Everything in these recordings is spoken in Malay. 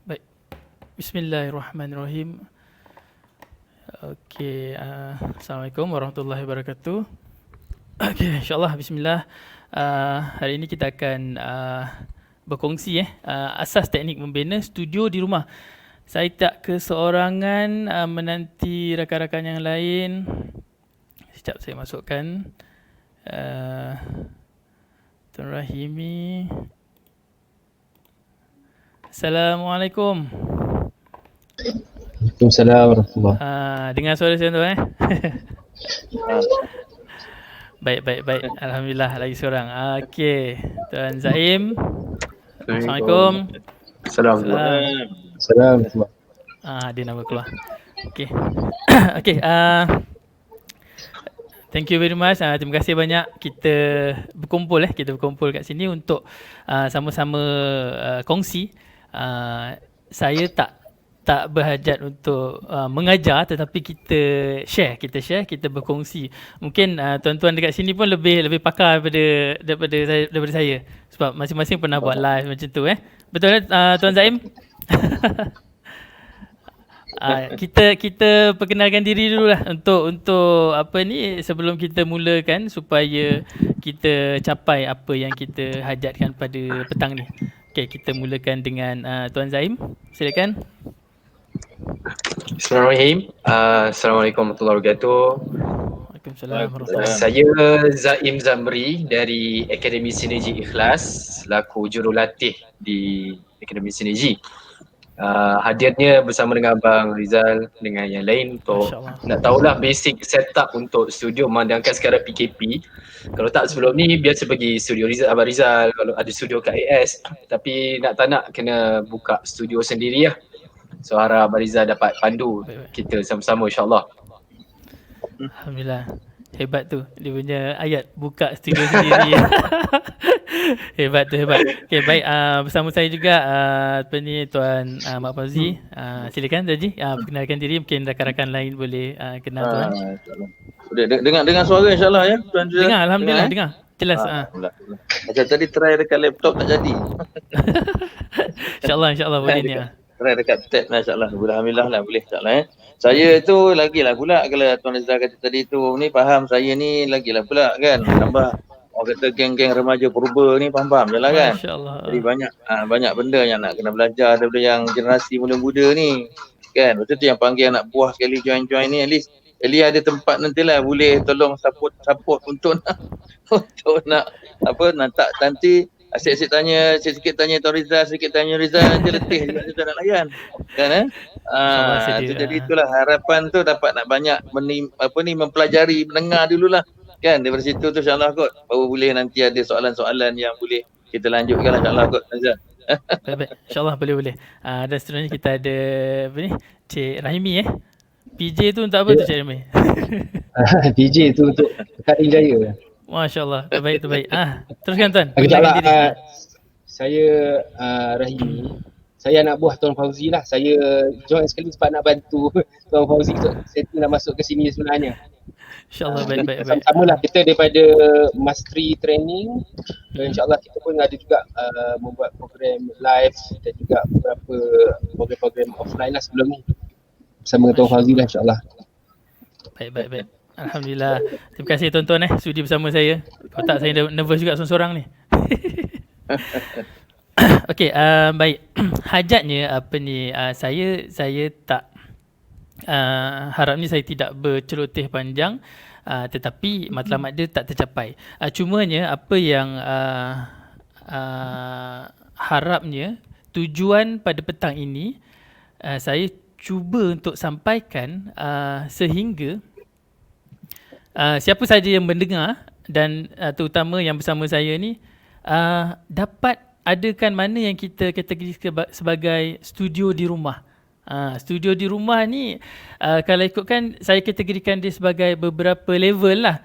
Baik, Bismillahirrahmanirrahim. Okey, Assalamualaikum warahmatullahi wabarakatuh. Okey, insyaAllah bismillah. Hari ini kita akan berkongsi asas teknik membina studio di rumah. Saya tak keseorangan, menanti rakan-rakan yang lain. Sekejap saya masukkan. Tuan Rahimi. Assalamualaikum. Waalaikumsalam warahmatullahi. Dengar suara saya tuan Baik. Alhamdulillah lagi seorang. Okey, Tuan Zaim. Assalamualaikum. Assalamualaikum. Dia nama keluar. Okey. Okey, thank you very much. Terima kasih banyak kita berkumpul kat sini untuk sama-sama kongsi. Saya tak berhajat untuk mengajar, tetapi kita share, kita berkongsi. Mungkin tuan-tuan dekat sini pun lebih pakar daripada saya sebab masing-masing pernah buat live macam tu Betul Tuan Zaim? Kita perkenalkan diri dululah untuk sebelum kita mulakan supaya kita capai apa yang kita hajatkan pada petang ni. Okey, kita mulakan dengan Tuan Zaim. Silakan. Bismillahirrahmanirrahim. Assalamualaikum warahmatullahi wabarakatuh. Waalaikumsalam warahmatullahi wabarakatuh. Saya Zaim Zamri dari Akademi Sinergi Ikhlas, selaku jurulatih di Akademi Sinergi. Hadirnya bersama dengan Abang Rizal dengan yang lain untuk nak tahulah basic setup untuk studio memandangkan sekarang PKP. Kalau tak sebelum ni biasa pergi studio Abang Rizal kalau ada studio kat AS, tapi nak tak nak kena buka studio sendiri lah. So harap Abang Rizal dapat pandu kita sama-sama insyaAllah. Alhamdulillah. Hebat tu dia punya ayat buka studio sendiri. Hebat tu, hebat. Okay, baik. Bersama saya juga apa ni Tuan Mak Fauzi. Silakan Tuan Haji, perkenalkan diri. Mungkin rakan-rakan lain boleh kenal Tuan. InsyaAllah. Boleh dengar suara insyaAllah ya Tuan Rizal. Dengar, Alhamdulillah, eh? dengar. Jelas. Alhamdulillah. Macam tadi try dekat laptop tak jadi. InsyaAllah boleh ni. Try dekat tab lah insyaAllah. Alhamdulillah lah boleh insyaAllah. Saya tu lagilah pula kalau Tuan Rizal kata tadi tu ni faham saya ni lagilah pula kan. Tambah orang kata geng-geng remaja purba ni faham-faham je lah kan. Masya-Allah. Jadi banyak benda yang nak kena belajar daripada yang generasi muda-muda ni. Kan. Betul tu yang panggil anak buah sekali join-join ni at least ada tempat nantilah boleh tolong support untuk nak tak nanti asyik-asyik tanya, sikit tanya Tuan Rizal, sikit tanya Rizal, nanti letih juga kita nak layan. Kan jadi itulah harapan tu dapat nak banyak mempelajari, mendengar dululah. Kan daripada situ tu insya-Allah kot baru boleh nanti ada soalan-soalan yang boleh kita lanjutkan lah insya-Allah kot Rizal. Baik. InsyaAllah boleh. Dan seterusnya kita ada apa ni? Cik Rahimi PJ tu untuk apa tu Cik Rahimi? PJ tu untuk Kadin Jaya. Masya-Allah. Terbaik. Teruskan Tuan. InsyaAllah. Saya Rahimi. Saya anak buah Tuan Fauzi lah. Saya join sekali sebab nak bantu Tuan Fauzi untuk settle nak masuk ke sini sebenarnya. InsyaAllah baik. Sama-sama lah kita daripada Mastery Training. Dan insyaAllah kita pun ada juga membuat program live dan juga beberapa program-program offline lah sebelum ni. Bersama Tuan Fauzi lah insyaAllah. Baik. Alhamdulillah. Terima kasih tuan-tuan sudi bersama saya. Kalau tak saya dah nervous juga seorang-seorang ni. Okey, baik. Hajatnya apa ni, saya tak harapnya saya tidak berceloteh panjang, tetapi matlamat dia tak tercapai. Cumanya apa yang harapnya tujuan pada petang ini saya cuba untuk sampaikan sehingga siapa saja yang mendengar dan terutama yang bersama saya ni dapat adakan mana yang kita kategorikan sebagai studio di rumah. Studio di rumah ni kalau ikutkan saya kategorikan dia sebagai beberapa level lah.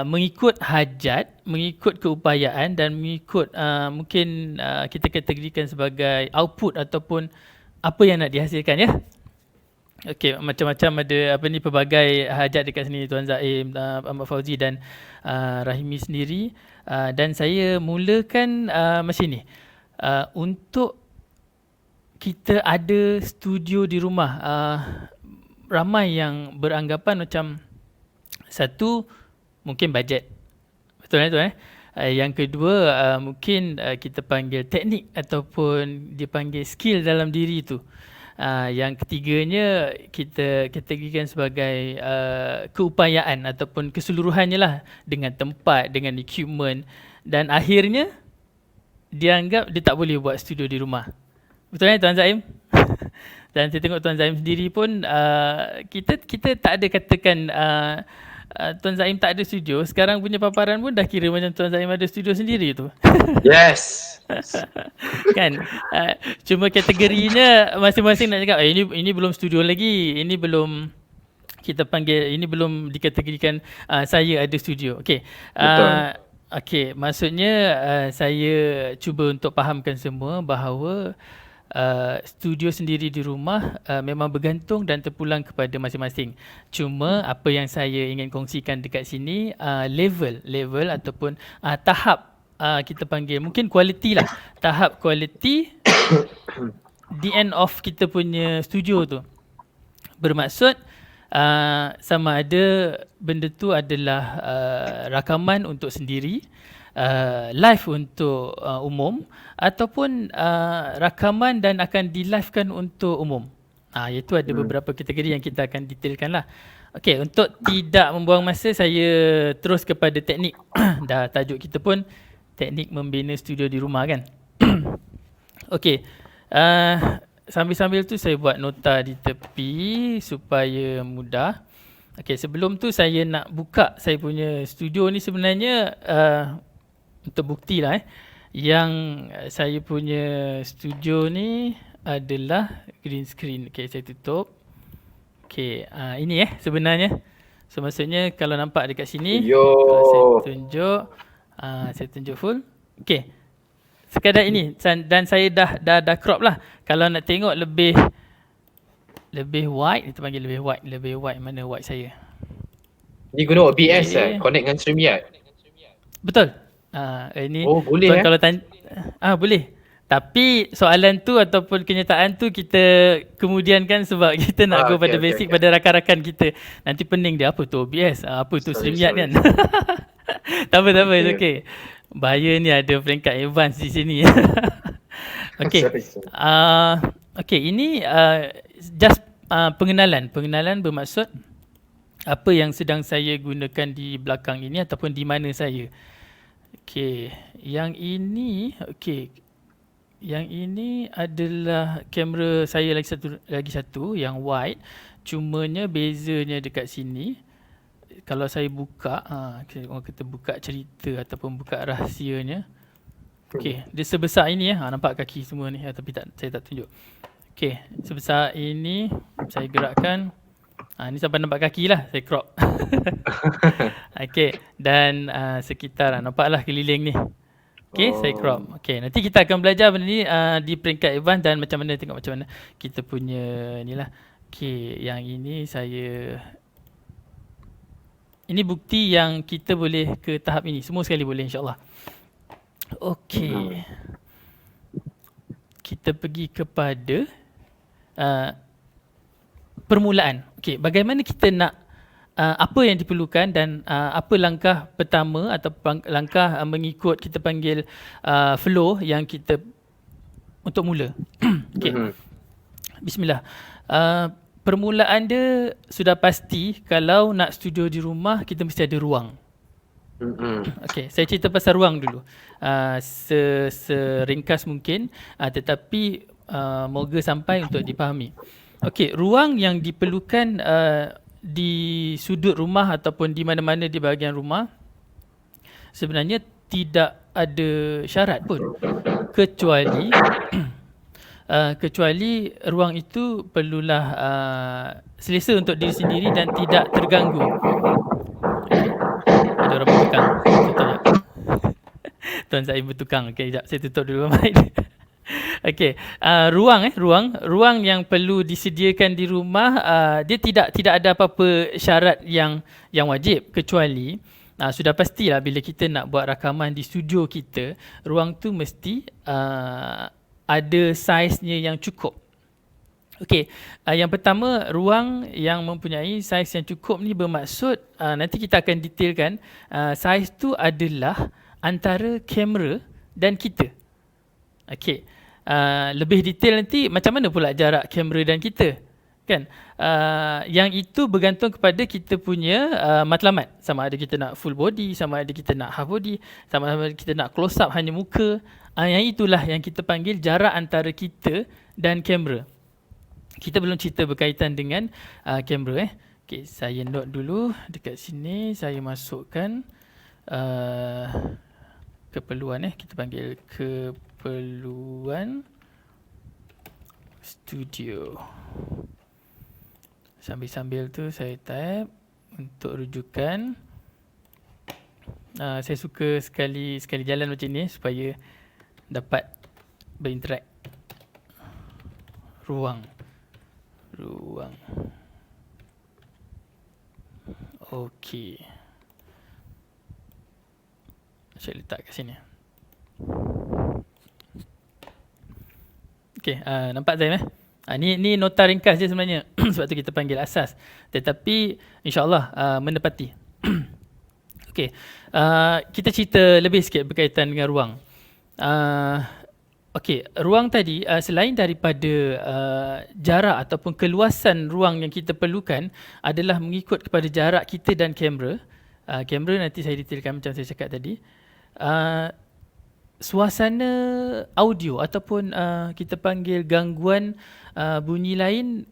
Mengikut hajat, mengikut keupayaan dan mengikut mungkin kita kategorikan sebagai output ataupun apa yang nak dihasilkan ya. Okey, macam-macam ada pelbagai hajat dekat sini Tuan Zaim, Ahmad Fauzi dan Rahimi sendiri, dan saya mulakan macam ni. Untuk kita ada studio di rumah, ramai yang beranggapan macam satu mungkin bajet. Betul tu Yang kedua mungkin kita panggil teknik ataupun dia panggil skill dalam diri tu. Yang ketiganya kita kategorikan sebagai keupayaan ataupun keseluruhannya lah, dengan tempat, dengan equipment, dan akhirnya dia anggap dia tak boleh buat studio di rumah. Betul Tuan Zaim? Dan saya tengok Tuan Zaim sendiri pun kita tak ada katakan Tuan Zaim tak ada studio. Sekarang punya paparan pun dah kira macam Tuan Zaim ada studio sendiri tu. Yes. Kan? Cuma kategorinya masing-masing nak cakap ini belum studio lagi, ini belum kita panggil, ini belum dikategorikan saya ada studio. Okey. Okey, maksudnya saya cuba untuk fahamkan semua bahawa studio sendiri di rumah memang bergantung dan terpulang kepada masing-masing. Cuma apa yang saya ingin kongsikan dekat sini level ataupun tahap kita panggil mungkin quality lah. Tahap quality the end of kita punya studio tu. Bermaksud sama ada benda tu adalah rakaman untuk sendiri, live untuk umum, ataupun rakaman dan akan di-livekan untuk umum. Iaitu ada beberapa kategori yang kita akan detailkan lah. Okey, untuk tidak membuang masa saya terus kepada teknik. Dah tajuk kita pun teknik membina studio di rumah kan. Okey, sambil-sambil tu saya buat nota di tepi supaya mudah. Okey, sebelum tu saya nak buka saya punya studio ni sebenarnya untuk bukti lah yang saya punya studio ni adalah green screen. Okey, saya tutup. Okey, ini sebenarnya. So maksudnya kalau nampak dekat sini, kalau saya tunjuk full. Okay, sekadar ini dan saya dah crop lah. Kalau nak tengok lebih wide, kita panggil lebih wide. Mana wide saya? Ni guna OBS Okay. connect dengan StreamYard. Betul. Ini Oh, boleh tuan kalau boleh. Tapi soalan tu ataupun kenyataan tu kita kemudiankan sebab kita nak go pada basic pada rakan-rakan kita. Nanti pening dia apa tu OBS, apa tu StreamYard kan. Tak apa, it's okay. Bahaya ni ada peringkat advance di sini. Okay. Okay, ini just pengenalan. Pengenalan bermaksud apa yang sedang saya gunakan di belakang ini ataupun di mana saya. Okay, yang ini adalah kamera saya lagi satu yang wide. Cumanya bezanya dekat sini. Kalau saya buka, orang kata buka cerita ataupun buka rahsianya. Okey, dia sebesar ini ya. Nampak kaki semua ni tapi saya tak tunjuk. Okey, sebesar ini saya gerakkan. Ni sampai nampak kaki lah, saya crop. Okey, dan sekitar nampaklah keliling ni. Okey, saya crop. Okey, nanti kita akan belajar benda ni di peringkat advance dan macam mana tengok macam mana kita punya ni lah. Okey, yang ini ini bukti yang kita boleh ke tahap ini. Semua sekali boleh insya-Allah. Okey. Kita pergi kepada permulaan. Okey, bagaimana kita nak apa yang diperlukan dan apa langkah pertama atau langkah mengikut kita panggil flow yang kita untuk mula. Okey. Bismillah. Permulaan dia sudah pasti kalau nak studio di rumah kita mesti ada ruang. Okey, saya cerita pasal ruang dulu. Seringkas mungkin tetapi moga sampai untuk dipahami. Okey, ruang yang diperlukan di sudut rumah ataupun di mana-mana di bahagian rumah sebenarnya tidak ada syarat pun kecuali ruang itu perlulah selesa untuk diri sendiri dan tidak terganggu. Ada orang bertukang. Tuan saya bertukang. Okey, sekejap saya tutup dulu mic. Okey, ruang yang perlu disediakan di rumah dia tidak ada apa-apa syarat yang wajib kecuali sudah pastilah bila kita nak buat rakaman di studio kita, ruang tu mesti ada saiznya yang cukup. Okey, yang pertama ruang yang mempunyai saiz yang cukup ni bermaksud nanti kita akan detailkan saiz tu adalah antara kamera dan kita. Okey, lebih detail nanti macam mana pula jarak kamera dan kita, kan? Yang itu bergantung kepada kita punya matlamat. Sama ada kita nak full body, sama ada kita nak half body, sama ada kita nak close up hanya muka. Yang itulah yang kita panggil jarak antara kita dan kamera. Kita belum cerita berkaitan dengan kamera. Okay, saya note dulu dekat sini. Saya masukkan keperluan. Kita panggil keperluan studio. Sambil-sambil tu saya type untuk rujukan. Saya suka sekali jalan macam ni supaya dapat berinteract. Ruang. Okey. Saya letak kat sini. Okey, nampak Zaim ni nota ringkas je sebenarnya. Sebab tu kita panggil asas. Tetapi insya-Allah menepati. Okey. Kita cerita lebih sikit berkaitan dengan ruang. Okey, ruang tadi selain daripada jarak ataupun keluasan ruang yang kita perlukan adalah mengikut kepada jarak kita dan kamera. Kamera nanti saya detailkan macam saya cakap tadi. Suasana audio ataupun kita panggil gangguan bunyi lain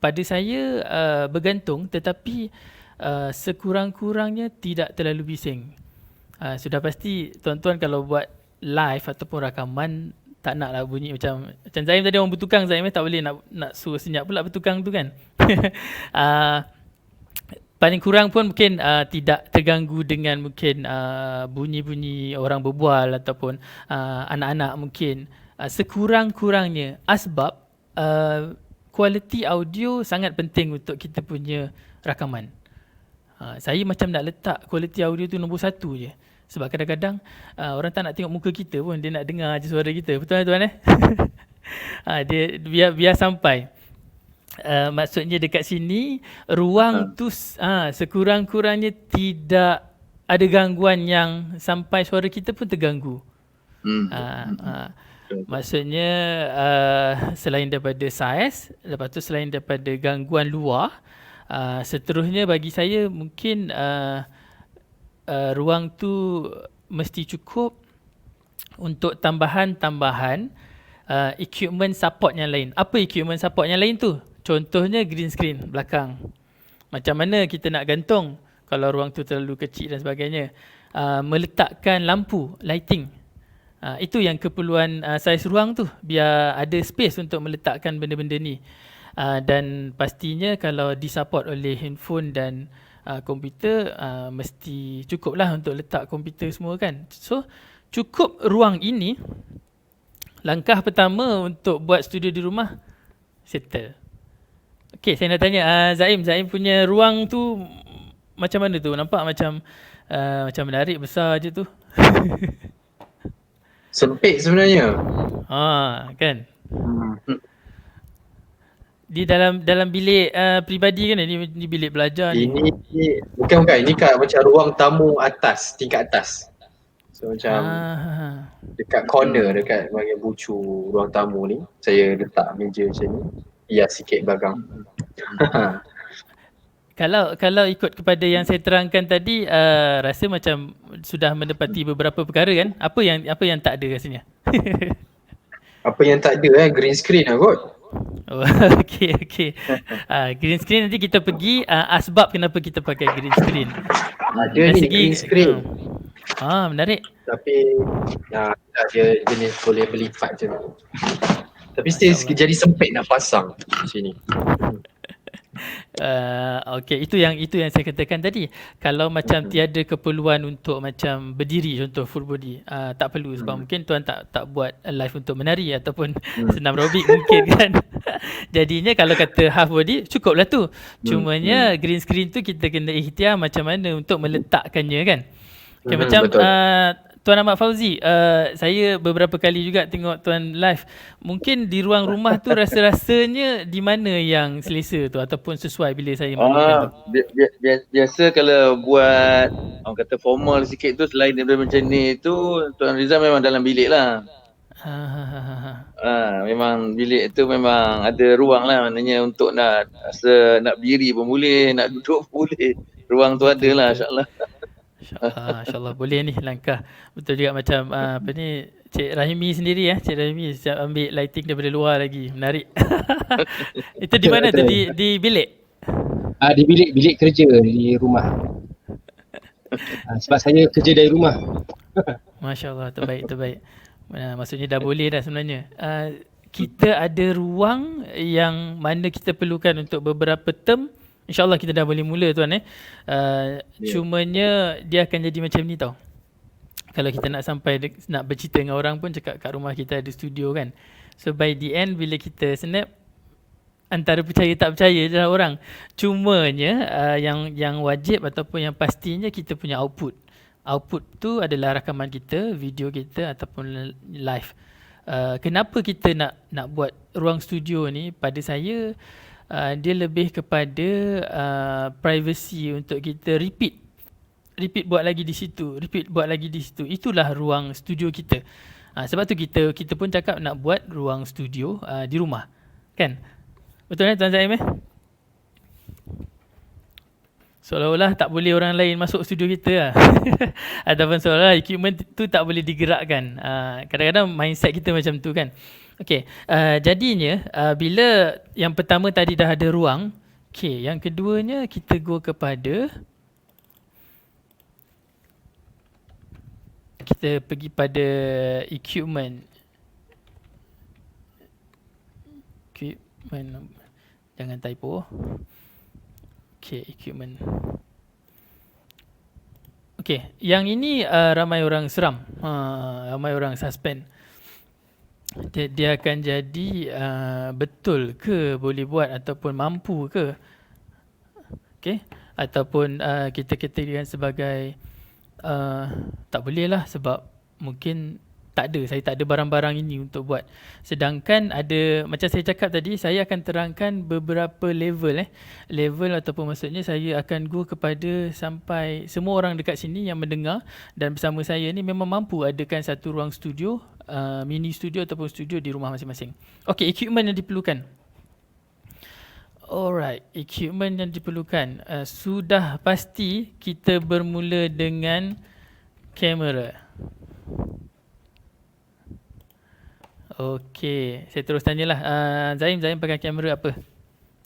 pada saya bergantung, tetapi sekurang-kurangnya tidak terlalu bising. Sudah pasti tuan-tuan kalau buat live ataupun rakaman tak naklah bunyi macam Zaim tadi, orang bertukang Zaim tak boleh nak suruh senyap pula bertukang tu kan. paling kurang pun mungkin tidak terganggu dengan mungkin bunyi-bunyi orang berbual ataupun anak-anak mungkin. Sekurang-kurangnya asbab kualiti audio sangat penting untuk kita punya rakaman. Saya macam nak letak kualiti audio tu nombor 1 je. Sebab kadang-kadang orang tak nak tengok muka kita pun, dia nak dengar je suara kita. Betul tuan dia biar sampai. Maksudnya dekat sini ruang tu sekurang-kurangnya tidak ada gangguan yang sampai suara kita pun terganggu. Maksudnya selain daripada saiz, lepas tu selain daripada gangguan luar, seterusnya bagi saya mungkin ruang tu mesti cukup untuk tambahan-tambahan equipment support yang lain. Apa equipment support yang lain tu? Contohnya green screen belakang. Macam mana kita nak gantung kalau ruang tu terlalu kecil dan sebagainya. Meletakkan lampu, lighting. Itu yang keperluan saiz ruang tu. Biar ada space untuk meletakkan benda-benda ni. Dan pastinya kalau disupport oleh handphone dan komputer, mesti cukup lah untuk letak komputer semua kan. So, cukup ruang ini. Langkah pertama untuk buat studio di rumah, settle. Okay, saya nak tanya Zaim punya ruang tu macam mana tu? Nampak macam menarik, besar je tu. Sempit sebenarnya. Kan. Di dalam bilik peribadi kan ni bilik belajar ni. Ini bukan ini kat macam ruang tamu atas, tingkat atas. So macam dekat corner, dekat bahagian bucu ruang tamu ni, saya letak meja macam ni. Hias sikit belakang. Kalau ikut kepada yang saya terangkan tadi, rasa macam sudah menepati beberapa perkara kan? Apa yang tak ada rasanya? Apa yang tak ada green screen lah kot. Oh, okay. Green screen nanti kita pergi asbab kenapa kita pakai green screen. Ada ni green screen. Menarik. Tapi dia jenis boleh berlipat je. Tapi still jadi sempit nak pasang di sini. Okay, itu yang saya katakan tadi. Kalau macam tiada keperluan untuk macam berdiri, contoh full body, tak perlu sebab mungkin tuan tak buat live untuk menari ataupun senam aerobik mungkin kan. Jadinya kalau kata half body cukuplah tu. Cumanya green screen tu kita kena ikhtiar macam mana untuk meletakkannya kan. Okay, macam Tuan Ahmad Fauzi, saya beberapa kali juga tengok Tuan live. Mungkin di ruang rumah tu rasa-rasanya di mana yang selesa tu ataupun sesuai bila saya maklumkan tu? Biasa kalau buat orang kata formal sikit tu, selain daripada macam ni tu, Tuan Rizal memang dalam bilik lah. Memang bilik tu memang ada ruang lah, maknanya untuk nak berdiri pun boleh, nak duduk pun boleh. Ruang tu ada lah, insyaAllah. InsyaAllah boleh ni langkah. Betul juga macam Cik Rahimi sendiri Cik Rahimi ambil lighting daripada luar lagi. Menarik. Itu di mana tu? Di bilik? Di bilik kerja di rumah. Sebab saya kerja dari rumah. Masya Allah, terbaik. Maksudnya dah boleh dah sebenarnya. Kita ada ruang yang mana kita perlukan untuk beberapa term. InsyaAllah kita dah boleh mula tuan Cumanya dia akan jadi macam ni tau. Kalau kita nak sampai nak bercerita dengan orang pun cakap kat rumah kita ada studio kan. So by the end bila kita snap, antara percaya tak percaya je lah orang. Cumanya yang wajib ataupun yang pastinya kita punya output. Output tu adalah rakaman kita, video kita ataupun live. Kenapa kita nak buat ruang studio ni? Pada saya dia lebih kepada privacy untuk kita repeat buat lagi di situ, itulah ruang studio kita. Sebab tu kita pun cakap nak buat ruang studio di rumah kan, betul kan Tuan Zaim seolah-olah tak boleh orang lain masuk studio kita ataupun seolah-olah equipment tu tak boleh digerakkan. Kadang-kadang mindset kita macam tu kan. Okay, jadinya bila yang pertama tadi dah ada ruang, okay, yang keduanya kita go kepada, kita pergi pada equipment, jangan typo. Okay, equipment. Okay, yang ini ramai orang seram. Ramai orang suspend. Dia akan jadi betul ke boleh buat ataupun mampu ke? Okay, ataupun kita kategorikan sebagai tak boleh lah sebab mungkin saya tak ada barang-barang ini untuk buat. Sedangkan ada, macam saya cakap tadi, saya akan terangkan beberapa level level ataupun maksudnya saya akan go kepada sampai semua orang dekat sini yang mendengar dan bersama saya ni memang mampu adakan satu ruang studio, mini studio ataupun studio di rumah masing-masing. Okay, equipment yang diperlukan. Alright, equipment yang diperlukan. Sudah pasti kita bermula dengan kamera. Okey, saya terus tanyalah. Zaim pakai kamera apa?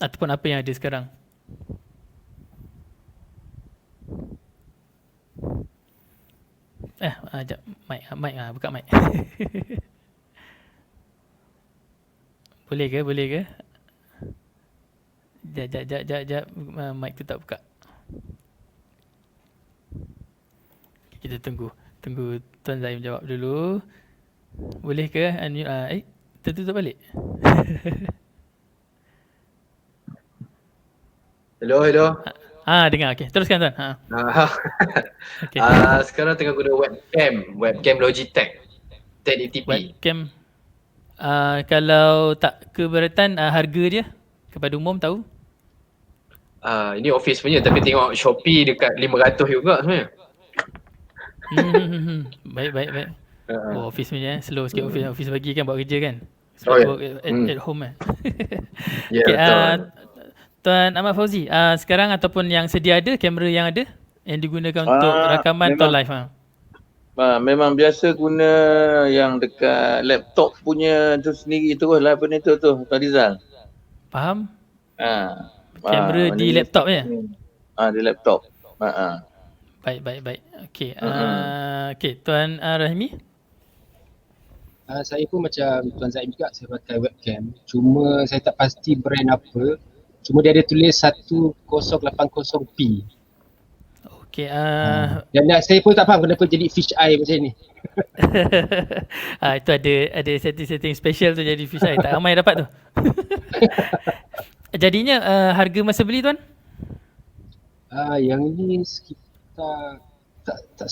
Ataupun apa yang ada sekarang? Sekejap. Mic, buka mic. Boleh ke? Sekejap. Mic tu tak buka. Kita tunggu Tuan Zaim jawab dulu. Boleh ke unmute? Tertutup balik. Hello. Dengar. Okey, teruskan Tuan. Okay. Sekarang tengah guna webcam Logitech 1080p. Webcam. Kalau tak keberatan, harga dia kepada umum tahu? Ini office punya, tapi tengok Shopee dekat 500 juga sebenarnya. Baik. Office punya slow sikit. Office bagi kan buat kerja kan. Oh, Work at home kan. Ya, Okay, betul. Tuan Ahmad Fauzi, sekarang ataupun yang sedia ada, kamera yang ada yang digunakan untuk rakaman atau live? Memang biasa guna yang dekat laptop punya tu sendiri terus lah benda tu Tuan Rizal. Faham? Kamera di laptop ya? Di laptop. Baik. Okey. Okey, Tuan Rahimi? Saya pun macam Tuan Zaim juga, saya pakai webcam. Cuma saya tak pasti brand apa. Cuma dia ada tulis 1080p. Okey. Dan saya pun tak faham kenapa jadi fish eye macam ni. Itu ada setting special tu jadi fish eye. Tak ramai dapat tu. Jadinya harga masa beli Tuan? Yang ni sekitar tak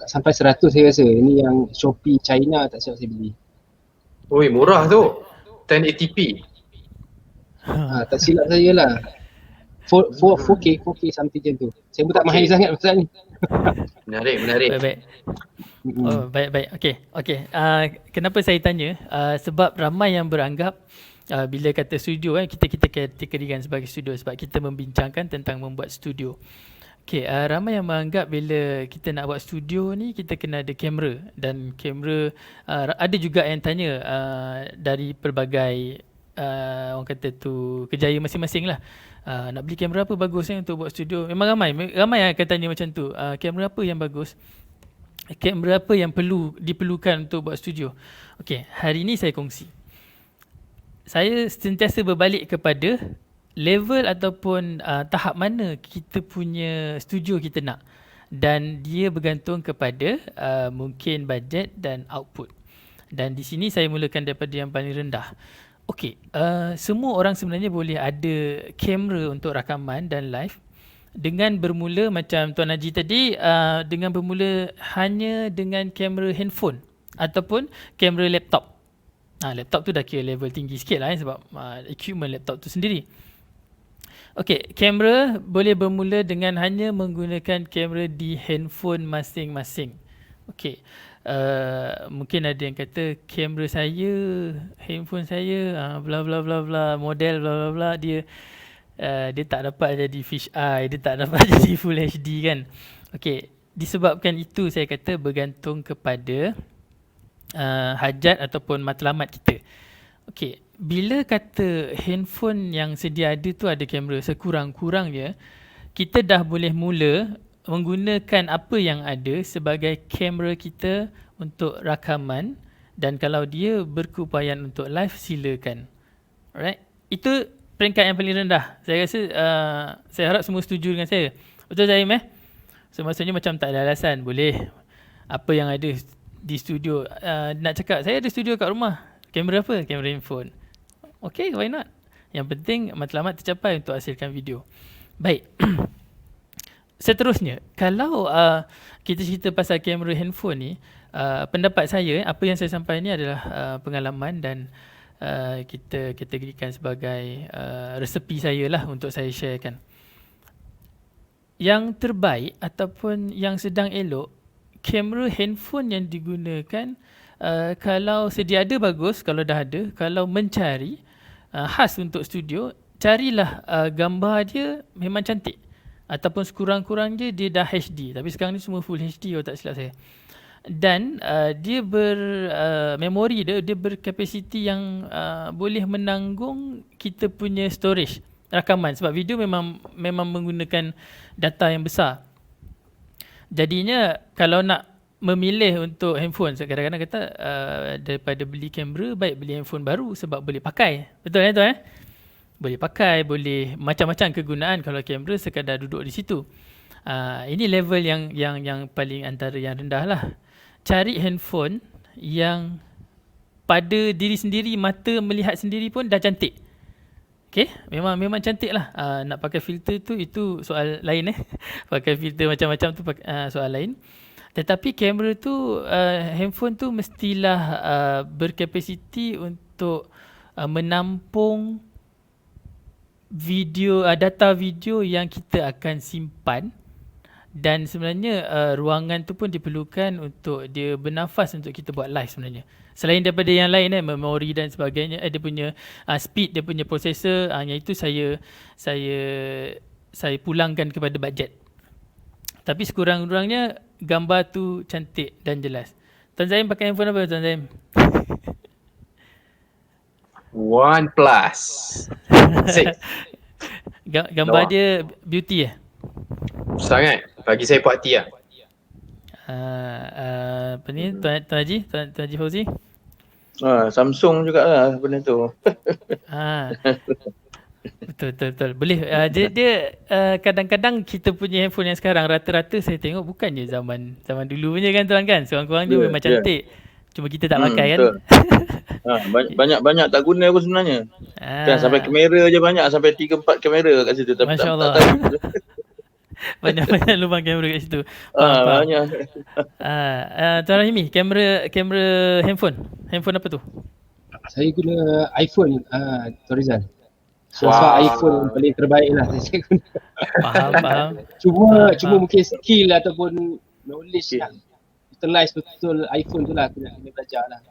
sampai 100 saya rasa. Ini yang Shopee China tak silap saya beli. Oi, murah tu. 1080p. Tak silap saya lah. 4K something macam tu. Saya pun tak mahir sangat pasal ni. Menarik. Baik. Okey. Kenapa saya tanya? Sebab ramai yang beranggap bila kata studio kita kategorikan sebagai studio sebab kita membincangkan tentang membuat studio. Okey, ramai yang menganggap bila kita nak buat studio ni kita kena ada kamera dan kamera ada juga yang tanya dari pelbagai orang kata tu kerjaya masing-masing lah. Nak beli kamera apa bagus untuk buat studio. Memang ramai yang akan tanya macam tu. Kamera apa yang bagus? Kamera apa yang diperlukan untuk buat studio? Okey, hari ni saya kongsi. Saya sentiasa berbalik kepada level ataupun tahap mana kita punya studio kita nak. Dan dia bergantung kepada mungkin bajet dan output. Dan di sini saya mulakan daripada yang paling rendah. Okey, semua orang sebenarnya boleh ada kamera untuk rakaman dan live dengan bermula macam Tuan Haji tadi, dengan bermula hanya dengan kamera handphone ataupun kamera laptop. Laptop tu dah kira level tinggi sikit lah sebab equipment laptop tu sendiri. Okey, kamera boleh bermula dengan hanya menggunakan kamera di handphone masing-masing. Okey, mungkin ada yang kata kamera saya, handphone saya, bla bla bla bla, model bla bla bla, dia tak dapat jadi fish eye, dia tak dapat jadi full HD kan. Okey, disebabkan itu saya kata bergantung kepada hajat ataupun matlamat kita. Okey, bila kata handphone yang sedia ada tu ada kamera, sekurang-kurangnya kita dah boleh mula menggunakan apa yang ada sebagai kamera kita untuk rakaman dan kalau dia berkeupayaan untuk live silakan. Alright? Itu peringkat yang paling rendah. Saya rasa saya harap semua setuju dengan saya. Betul Zaim So maksudnya macam tak ada alasan, boleh apa yang ada di studio. Nak cakap saya ada studio kat rumah. Kamera apa? Kamera handphone. Okay, why not? Yang penting matlamat tercapai untuk hasilkan video. Baik. Seterusnya, kalau kita cerita pasal kamera handphone ni, pendapat saya, apa yang saya sampaikan ni adalah pengalaman dan kita kategorikan sebagai resepi saya lah untuk saya sharekan. Yang terbaik ataupun yang sedang elok, kamera handphone yang digunakan, kalau sedia ada bagus, kalau dah ada, kalau mencari khas untuk studio, carilah gambar dia memang cantik. Ataupun sekurang-kurangnya dia dah HD. Tapi sekarang ni semua full HD kalau tak silap saya. Dan dia memori dia berkapasiti yang boleh menanggung kita punya storage rakaman. Sebab video memang menggunakan data yang besar. Jadinya kalau nak memilih untuk handphone, kadang-kadang kata daripada beli kamera, baik beli handphone baru sebab boleh pakai. Betul tuan? Boleh pakai, boleh macam-macam kegunaan kalau kamera sekadar duduk di situ. Ini level yang paling antara yang rendah lah. Cari handphone yang pada diri sendiri, mata melihat sendiri pun dah cantik. Okay, memang cantik lah. Nak pakai filter tu, itu soal lain pakai filter macam-macam tu soal lain. Tetapi kamera tu, handphone tu mestilah berkapasiti untuk menampung video, data video yang kita akan simpan. Dan sebenarnya ruangan tu pun diperlukan untuk dia bernafas untuk kita buat live sebenarnya. Selain daripada yang lain memori dan sebagainya, dia punya speed, dia punya processor, yang itu saya pulangkan kepada bajet. Tapi sekurang-kurangnya gambar tu cantik dan jelas. Tuan Zaim pakai handphone apa Tuan Zaim? OnePlus 6. Gambar dia beauty Sangat. Bagi saya puak hati lah. Apa ni Tuan Haji? Tuan Haji Fauzi? Samsung jugalah benda tu. Betul. Boleh. Dia kadang-kadang kita punya handphone yang sekarang rata-rata saya tengok bukan je zaman dulu punya kan tuan kan. Seorang-korang dia memang cantik. Cuma kita tak pakai kan. Banyak tak guna pun sebenarnya. Kan sampai kamera je banyak, sampai 3-4 kamera kat situ. Masya Allah. Banyak lubang kamera kat situ. Banyak. Tuan Rahimi, kamera handphone apa tu? Saya guna iPhone, Tuan Rizal. Far iPhone paling terbaik lah saya guna. Faham. Cuma mungkin skill ataupun knowledge lah. Utilize betul iPhone tu lah, kena belajar lah.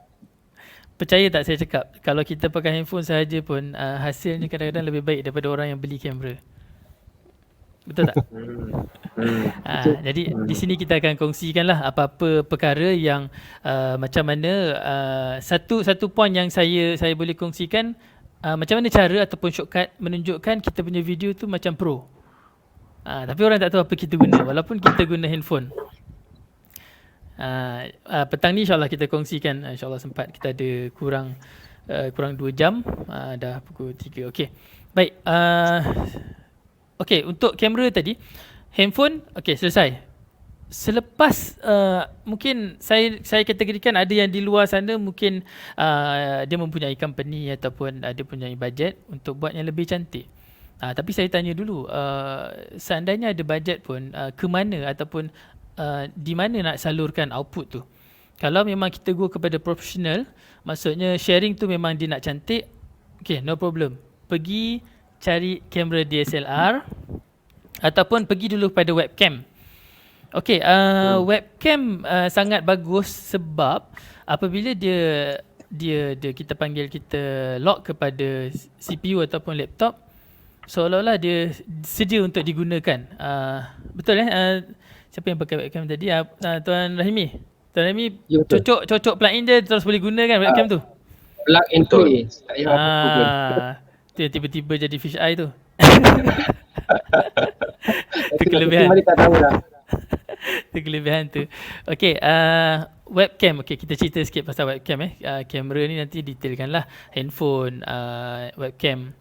Percaya tak saya cakap, kalau kita pakai handphone sahaja pun hasilnya kadang-kadang lebih baik daripada orang yang beli kamera. Betul tak? Jadi di sini kita akan kongsikan lah apa-apa perkara yang macam mana satu poin yang saya boleh kongsikan, macam mana cara ataupun shortcut menunjukkan kita punya video tu macam pro. Tapi orang tak tahu apa kita guna walaupun kita guna handphone. Petang ni insyaAllah kita kongsikan. InsyaAllah sempat, kita ada kurang 2 jam, dah pukul 3. Okay, baik. Okay, untuk kamera tadi, handphone, okay, selesai. Selepas mungkin saya kategorikan ada yang di luar sana mungkin dia mempunyai company ataupun dia mempunyai bajet untuk buat yang lebih cantik. Tapi saya tanya dulu, seandainya ada bajet pun, ke mana ataupun di mana nak salurkan output tu. Kalau memang kita go kepada profesional, maksudnya sharing tu memang dia nak cantik, okay, no problem. Pergi cari kamera DSLR ataupun pergi dulu pada webcam. Okay, webcam sangat bagus sebab apabila dia kita panggil, kita lock kepada CPU ataupun laptop, seolah-olah dia sedia untuk digunakan. Betul siapa yang pakai webcam tadi? Tuan Rahimi. Tuan Rahimi ya, cocok plug-in je terus boleh guna kan webcam tu? Plug and play. Tu tiba-tiba jadi fish eye tu. Itu kelebihan. Kita tak tahu lah. Itu kelebihan tu. Okay, webcam. Okay, kita cerita sikit pasal webcam. Kamera ni nanti detailkan lah. Handphone, webcam.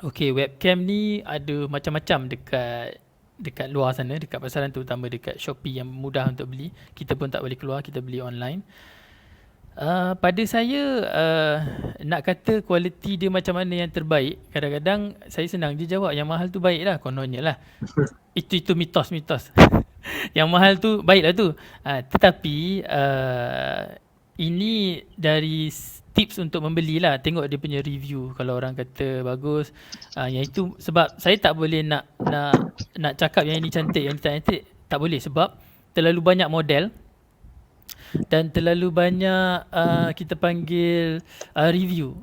Okay, webcam ni ada macam-macam dekat luar sana, dekat pasaran, terutama dekat Shopee yang mudah untuk beli. Kita pun tak boleh keluar, kita beli online. Pada saya, nak kata kualiti dia macam mana yang terbaik, kadang-kadang saya senang je jawab yang mahal tu baik lah, kononnya lah. Itu mitos-mitos. Yang mahal tu baik lah tu. Tetapi ini dari tips untuk membeli lah. Tengok dia punya review. Kalau orang kata bagus, yang itu sebab saya tak boleh nak cakap yang ini cantik, yang ini tak cantik. Tak boleh sebab terlalu banyak model dan terlalu banyak kita panggil review.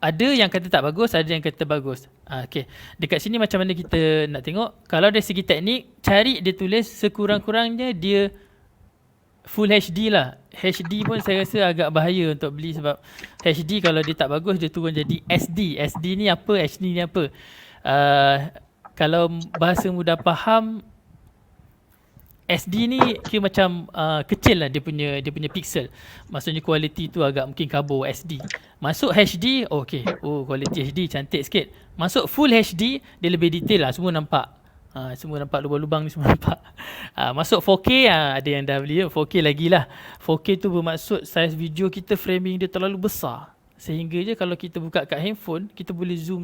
Ada yang kata tak bagus, ada yang kata bagus. Okay. Dekat sini macam mana kita nak tengok. Kalau dari segi teknik, cari dia tulis sekurang-kurangnya dia Full HD lah. HD pun saya rasa agak bahaya untuk beli sebab HD kalau dia tak bagus dia turun jadi SD. SD ni apa? HD ni apa? Kalau bahasa mudah faham, SD ni kira macam kecil lah dia punya pixel. Maksudnya kualiti tu agak mungkin kabur SD. Masuk HD, okay. Oh, kualiti HD cantik sikit. Masuk Full HD, dia lebih detail lah. Semua nampak. Semua nampak lubang-lubang ni, semua nampak. Masuk 4K, ada yang dah beli 4K lagi lah. 4K tu bermaksud saiz video kita framing dia terlalu besar. Sehingga je kalau kita buka kat handphone, kita boleh zoom.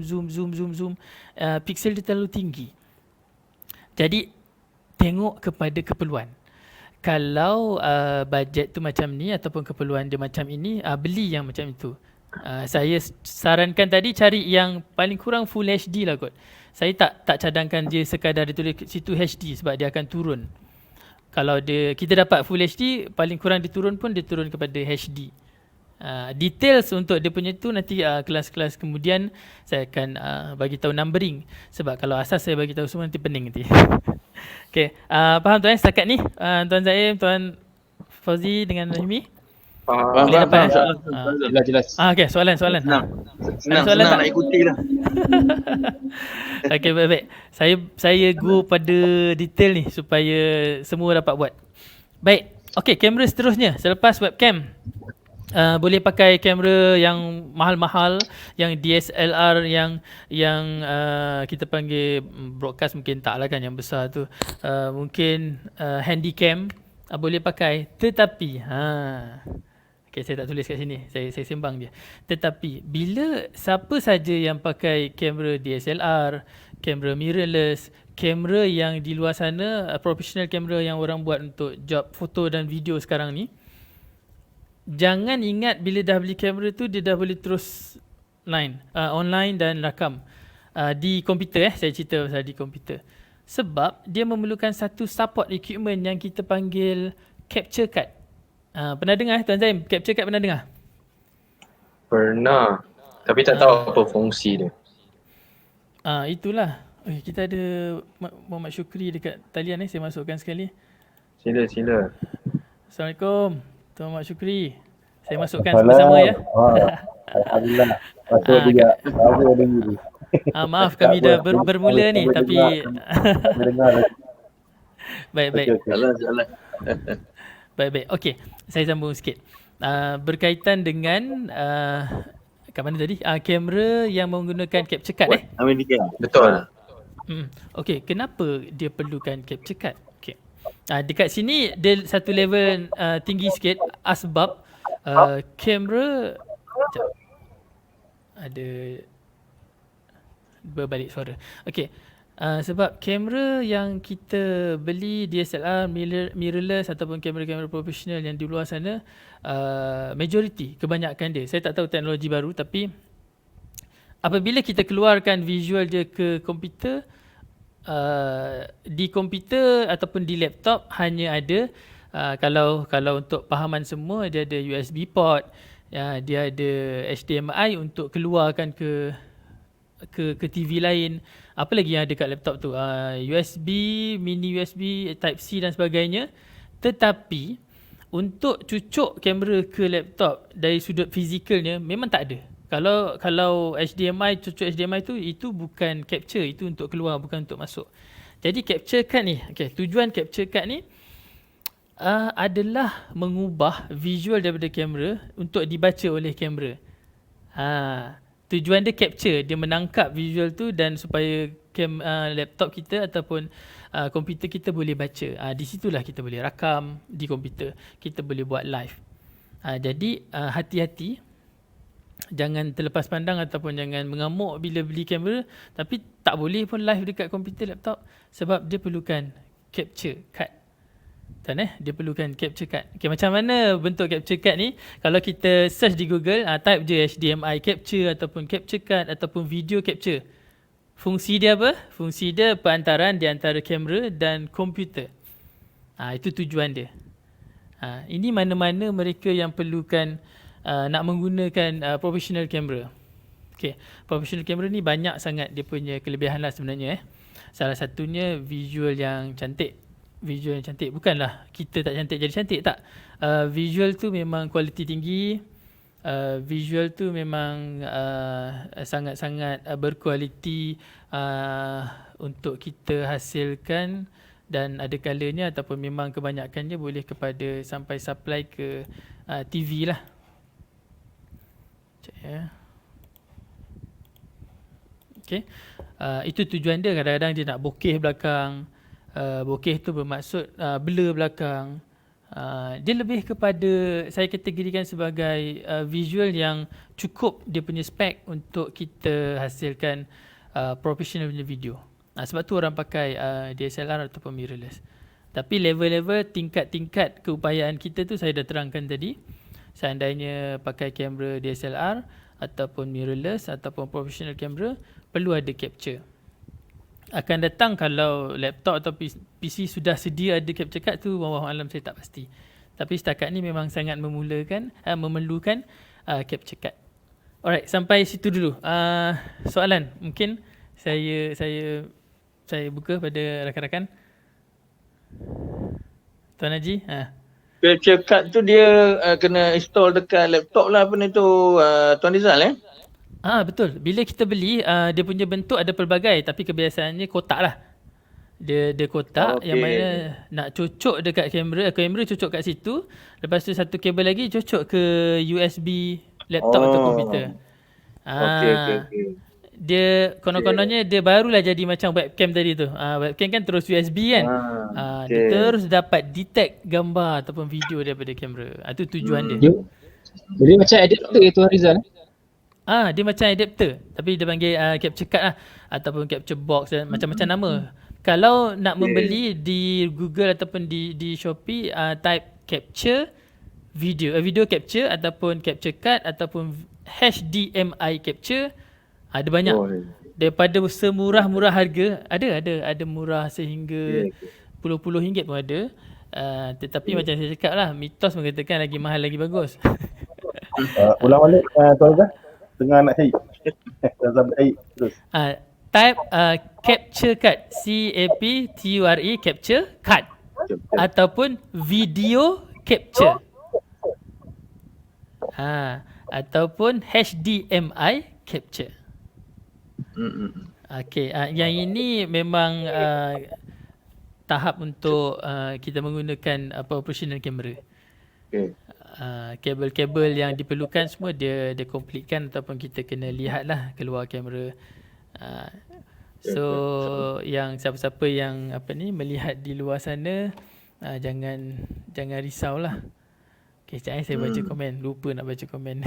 Pixel dia terlalu tinggi. Jadi, tengok kepada keperluan. Kalau bajet tu macam ni ataupun keperluan dia macam ini, beli yang macam itu. Saya sarankan tadi cari yang paling kurang Full HD lah kot. Saya tak cadangkan dia sekadar dia tulis situ HD sebab dia akan turun. Kalau kita dapat Full HD, paling kurang dia turun kepada HD. Details untuk dia punya tu nanti kelas-kelas kemudian saya akan bagi tahu numbering. Sebab kalau asas saya bagi tahu semua nanti pening nanti. Okay, faham tuan setakat ni? Tuan Zaim, Tuan Fauzi dengan Rahimi? Faham, Boleh dapat Jelas. Okay, soalan. Senang soalan tak? nak ikuti lah. Okay, baik. Saya go pada detail ni supaya semua dapat buat. Baik. Okay, kamera seterusnya selepas webcam. Boleh pakai kamera yang mahal-mahal, yang DSLR yang kita panggil broadcast mungkin tak lah kan yang besar tu. Mungkin handycam boleh pakai, tetapi okay, saya tak tulis kat sini, saya sembang je. Tetapi bila siapa saja yang pakai kamera DSLR, kamera mirrorless, kamera yang di luar sana, professional kamera yang orang buat untuk job foto dan video sekarang ni, jangan ingat bila dah beli kamera tu dia dah boleh terus online dan rakam di komputer. Saya cerita pasal di komputer. Sebab dia memerlukan satu support equipment yang kita panggil capture card. Pernah dengar Tuan Zaim? Capture card pernah dengar? Pernah. Tapi tak tahu apa fungsi dia. Itulah. Kita ada Muhammad Syukri dekat talian ni. Saya masukkan sekali. Sila. Assalamualaikum Tuan Muhammad Syukri. Saya masukkan sama-sama ya. Alhamdulillah. Masuk juga. Maaf kami dah bermula ni tapi baik. Baik. Okey, saya sambung sikit. Berkaitan dengan kat mana tadi? Kamera yang menggunakan capture card American. Betul. Okey, kenapa dia perlukan capture card? Okey. Dekat sini dia satu level tinggi sikit sebab kamera ada berbalik suara. Okey. Sebab kamera yang kita beli DSLR, mirrorless ataupun kamera-kamera profesional yang di luar sana, majoriti, kebanyakan dia, saya tak tahu teknologi baru, tapi apabila kita keluarkan visual dia ke komputer, di komputer ataupun di laptop hanya ada kalau untuk pahaman semua, dia ada USB port, dia ada HDMI untuk keluarkan ke TV lain. Apa lagi yang ada kat laptop tu? USB, mini USB, Type C dan sebagainya. Tetapi untuk cucuk kamera ke laptop dari sudut fizikalnya memang tak ada. Kalau HDMI, cucuk HDMI tu, itu bukan capture, itu untuk keluar, bukan untuk masuk. Jadi capture card ni, tujuan capture card ni adalah mengubah visual daripada kamera untuk dibaca oleh kamera. tujuan dia capture, dia menangkap visual tu dan supaya laptop kita ataupun komputer kita boleh baca. Di situlah kita boleh rakam di komputer, kita boleh buat live. Jadi hati-hati, jangan terlepas pandang ataupun jangan mengamuk bila beli kamera, tapi tak boleh pun live dekat komputer laptop sebab dia perlukan capture card. Tuan dia perlukan capture card. Okay, macam mana bentuk capture card ni? Kalau kita search di Google, type je HDMI capture ataupun capture card ataupun video capture. Fungsi dia apa? Fungsi dia perantaran di antara kamera dan komputer. Itu tujuan dia. Ini mana-mana mereka yang perlukan nak menggunakan professional camera. Okay, professional camera ni banyak sangat dia punya kelebihan lah sebenarnya. Salah satunya visual yang cantik. Visual yang cantik, bukanlah kita tak cantik jadi cantik, tak. Visual tu memang kualiti tinggi. Visual tu memang sangat-sangat berkualiti untuk kita hasilkan, dan ada kalanya ataupun memang kebanyakannya boleh kepada sampai supply ke TV lah. Sekejap ya. Okay. Itu tujuan dia. Kadang-kadang dia nak bokeh belakang. Bokeh tu bermaksud blur belakang. Dia lebih kepada, saya kategorikan sebagai visual yang cukup dia punya spek untuk kita hasilkan professional punya video. Sebab tu orang pakai DSLR ataupun mirrorless. Tapi level-level, tingkat-tingkat keupayaan kita tu saya dah terangkan tadi. Seandainya pakai kamera DSLR ataupun mirrorless ataupun professional camera, perlu ada capture. Akan datang kalau laptop atau PC sudah sedia ada capture card tu, wallahu alam saya tak pasti. Tapi setakat ni memang sangat memerlukan capture card. Alright, sampai situ dulu. Soalan mungkin saya buka pada rakan-rakan. Tuan Haji, Capture card tu dia kena install dekat laptop lah, apa ni tu Tuan Rizal betul. Bila kita beli, dia punya bentuk ada pelbagai, tapi kebiasaannya kotak lah. Dia kotak yang mana nak cocok dekat kamera cocok kat situ. Lepas tu satu kabel lagi cocok ke USB laptop atau komputer. Okay. Dia konon-kononnya dia barulah jadi macam webcam tadi tu. Webcam kan terus USB kan. Dia terus dapat detect gambar ataupun video daripada kamera. Itu tujuan dia. Jadi macam adapter itu Rizal. Dia macam adapter, tapi dia panggil capture card lah ataupun capture box dan macam-macam nama. Kalau nak membeli di Google ataupun di Shopee, type capture video capture ataupun capture card ataupun HDMI capture. Ada banyak. Daripada semurah-murah harga, ada murah sehingga puluh-puluh ringgit pun ada. Tetapi macam saya cakap lah, mitos mengatakan lagi mahal lagi bagus. Ulang balik Tuan Rizal. Tengah nak cari. Terus. Type capture card, CAPTURE capture card ataupun video capture. Ataupun HDMI capture. Okey, yang ini memang tahap untuk kita menggunakan professional camera. Kabel-kabel yang diperlukan semua dia completekan ataupun kita kena lihatlah keluar kamera. So yang siapa-siapa yang melihat di luar sana, jangan risaulah. Okay, sekejap saya baca komen. Lupa nak baca komen.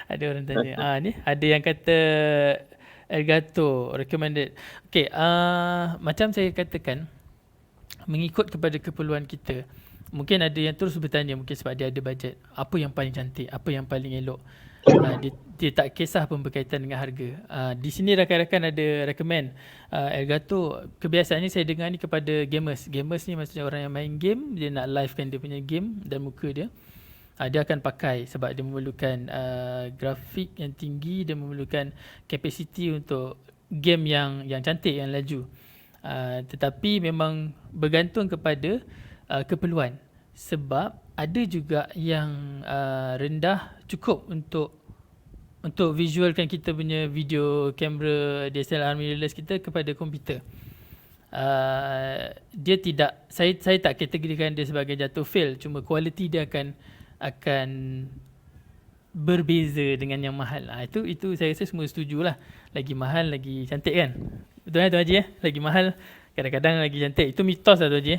Ada orang tanya. Ni ada yang kata Elgato recommended. Okay, macam saya katakan, mengikut kepada keperluan kita. Mungkin ada yang terus bertanya, mungkin sebab dia ada bajet. Apa yang paling cantik? Apa yang paling elok? Dia tak kisah pun berkaitan dengan harga. Di sini rakan-rakan ada recommend Elgato. Kebiasaannya saya dengar ni kepada gamers. Gamers ni maksudnya orang yang main game, dia nak livekan dia punya game dan muka dia. Dia akan pakai sebab dia memerlukan grafik yang tinggi, dia memerlukan capacity untuk game yang cantik, yang laju. Tetapi memang bergantung kepada keperluan. Sebab ada juga yang rendah cukup untuk visualkan kita punya video kamera DSLR mirrorless kita kepada komputer. Dia tidak, saya tak kategorikan dia sebagai jatuh fail, cuma kualiti dia akan berbeza dengan yang mahal. Itu saya rasa semua setujulah. Lagi mahal lagi cantik kan? Betul kan Tuan Haji Lagi mahal kadang-kadang lagi cantik. Itu mitos lah Tuan Haji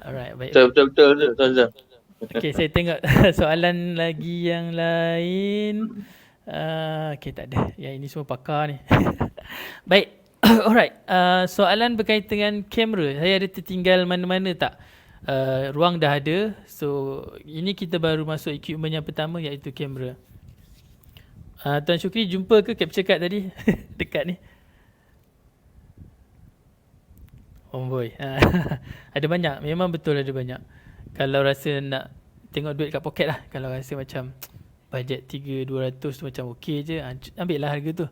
Alright, baik. Betul Tuan Zam. Okay, saya tengok soalan lagi yang lain. Okay, tak ada. Yang ini semua pakar ni. Baik. Alright. Soalan berkaitan dengan kamera. Saya ada tertinggal mana-mana tak? Ruang dah ada. So, ini kita baru masuk equipment yang pertama iaitu kamera. Tuan Syukri jumpa ke capture card tadi? Dekat ni. Oh boy. Ada banyak. Memang betul ada banyak. Kalau rasa nak tengok duit kat poket lah. Kalau rasa macam bajet 3,200 tu macam okey je, ambil lah harga tu.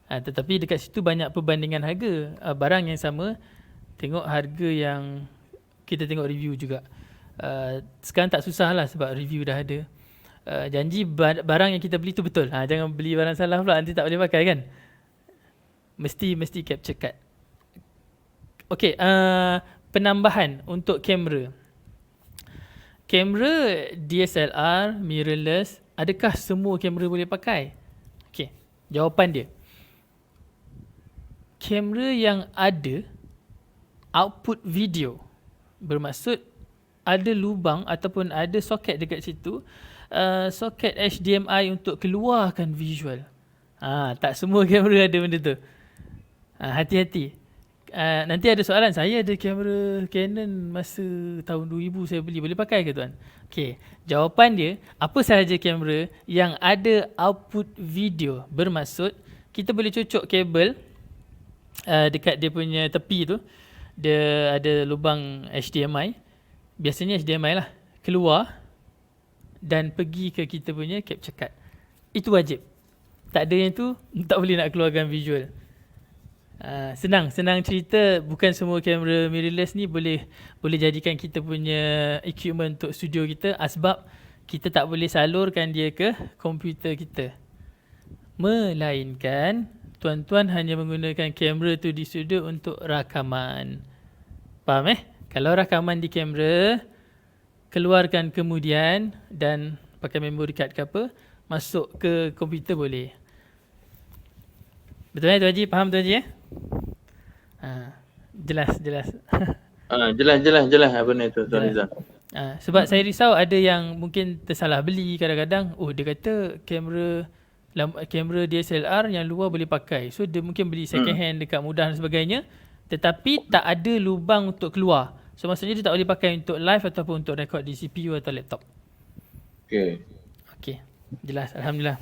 Tetapi dekat situ banyak perbandingan harga. Barang yang sama, tengok harga yang kita tengok review juga. Sekarang tak susah lah sebab review dah ada. Janji barang yang kita beli tu betul. Jangan beli barang salah pula, nanti tak boleh pakai kan. Mesti capture card. Okey, penambahan untuk kamera. Kamera DSLR, mirrorless, adakah semua kamera boleh pakai? Okey, jawapan dia. Kamera yang ada output video, bermaksud ada lubang ataupun ada soket dekat situ, soket HDMI untuk keluarkan visual. Tak semua kamera ada benda tu. Hati-hati. Nanti ada soalan, saya ada kamera Canon masa tahun 2000 saya beli, boleh pakai ke tuan? Okey, jawapan dia, apa sahaja kamera yang ada output video, bermaksud kita boleh cocok kabel dekat dia punya tepi tu, dia ada lubang HDMI, biasanya HDMI lah, keluar dan pergi ke kita punya capture card. Itu wajib. Tak ada yang tu, tak boleh nak keluarkan visual. Senang cerita, bukan semua kamera mirrorless ni boleh jadikan kita punya equipment untuk studio kita, sebab kita tak boleh salurkan dia ke komputer kita. Melainkan tuan-tuan hanya menggunakan kamera tu di studio untuk rakaman. Faham Kalau rakaman di kamera, keluarkan kemudian dan pakai memory card ke apa, masuk ke komputer boleh. Betul Tuan Haji? Faham Tuan Haji Jelas. Jelas apa ni tu Tuan Rizal. Sebab saya risau ada yang mungkin tersalah beli kadang-kadang. Dia kata kamera DSLR yang luar boleh pakai. So dia mungkin beli second hand dekat mudah dan sebagainya, tetapi tak ada lubang untuk keluar. So maksudnya dia tak boleh pakai untuk live ataupun untuk rekod di CPU atau laptop. Okey. Jelas, alhamdulillah.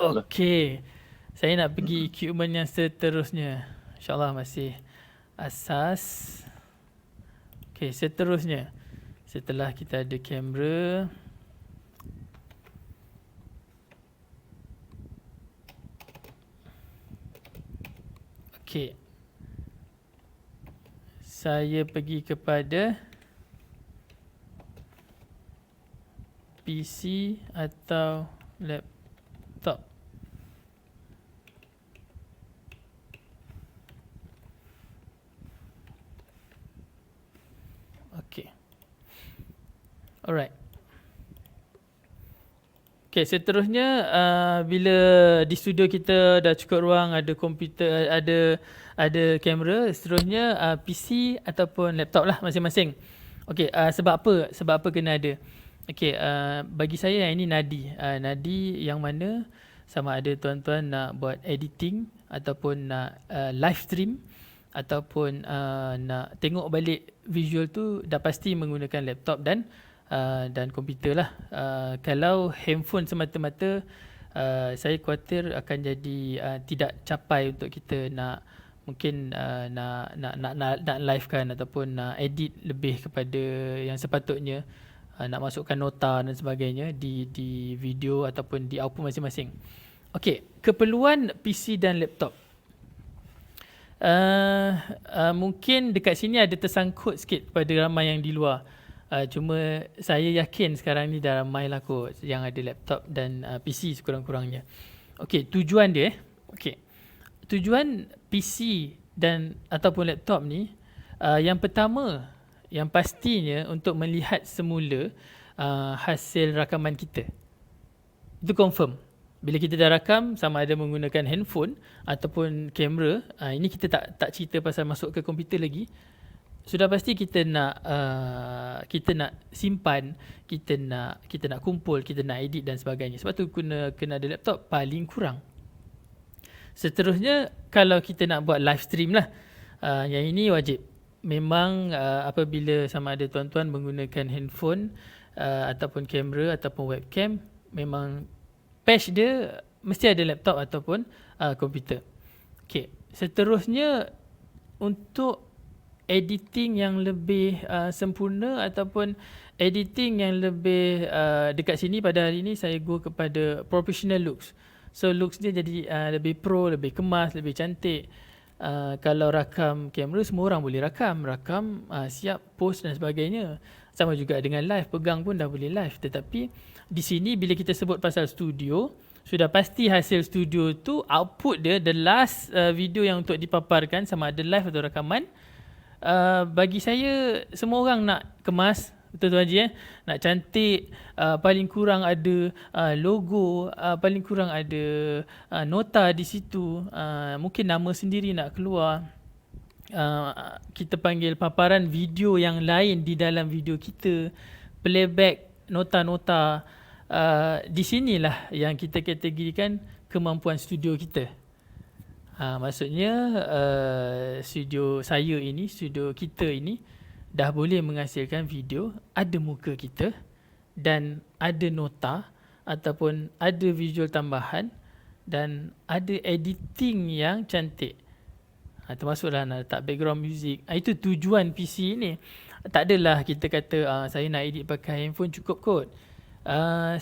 Okey. Saya nak pergi equipment yang seterusnya. InsyaAllah masih asas. Okey, seterusnya. Setelah kita ada kamera, okey, saya pergi kepada PC atau laptop. Okey. Alright. Okey, seterusnya bila di studio kita dah cukup ruang, ada komputer, ada kamera, seterusnya PC ataupun laptop lah masing-masing. Okey, sebab apa kena ada? Okey, bagi saya yang ini nadi yang mana sama ada tuan-tuan nak buat editing ataupun nak live stream ataupun nak tengok balik visual tu, dah pasti menggunakan laptop dan komputer lah. Kalau handphone semata-mata, saya khawatir akan jadi tidak capai untuk kita nak mungkin nak live kan ataupun nak edit lebih kepada yang sepatutnya, nak masukkan nota dan sebagainya di video ataupun di output masing-masing. Okey, keperluan PC dan laptop. Mungkin dekat sini ada tersangkut sikit pada ramai yang di luar. Cuma saya yakin sekarang ni dah ramai lah kot yang ada laptop dan PC sekurang-kurangnya. Okey, tujuan dia tujuan PC dan ataupun laptop ni, yang pertama, yang pastinya untuk melihat semula hasil rakaman kita. Itu confirm. Bila kita dah rakam sama ada menggunakan handphone ataupun kamera, ini kita tak cerita pasal masuk ke komputer lagi. Sudah pasti kita nak simpan, kita nak kumpul, kita nak edit dan sebagainya. Sebab tu kena ada laptop paling kurang. Seterusnya kalau kita nak buat live stream lah, yang ini wajib. Memang apabila sama ada tuan-tuan menggunakan handphone ataupun kamera ataupun webcam, memang patch dia mesti ada laptop ataupun komputer. Okay. Seterusnya untuk editing yang lebih sempurna ataupun editing yang lebih dekat sini pada hari ini, saya go kepada professional looks. So looks dia jadi lebih pro, lebih kemas, lebih cantik. Kalau rakam kamera, semua orang boleh rakam, siap post dan sebagainya. Sama juga dengan live, pegang pun dah boleh live. Tetapi di sini bila kita sebut pasal studio, sudah pasti hasil studio tu output dia, the last video yang untuk dipaparkan sama ada live atau rakaman, bagi saya semua orang nak kemas, betul tu Haji, nak cantik, paling kurang ada logo, paling kurang ada nota di situ, mungkin nama sendiri nak keluar, kita panggil paparan video yang lain di dalam video kita, playback nota-nota. Di sinilah yang kita kategorikan kemampuan studio kita. Maksudnya studio saya ini, studio kita ini dah boleh menghasilkan video, ada muka kita dan ada nota ataupun ada visual tambahan dan ada editing yang cantik. Termasuklah nak letak background music. Itu tujuan PC ni. Tak adalah kita kata saya nak edit pakai handphone cukup kot.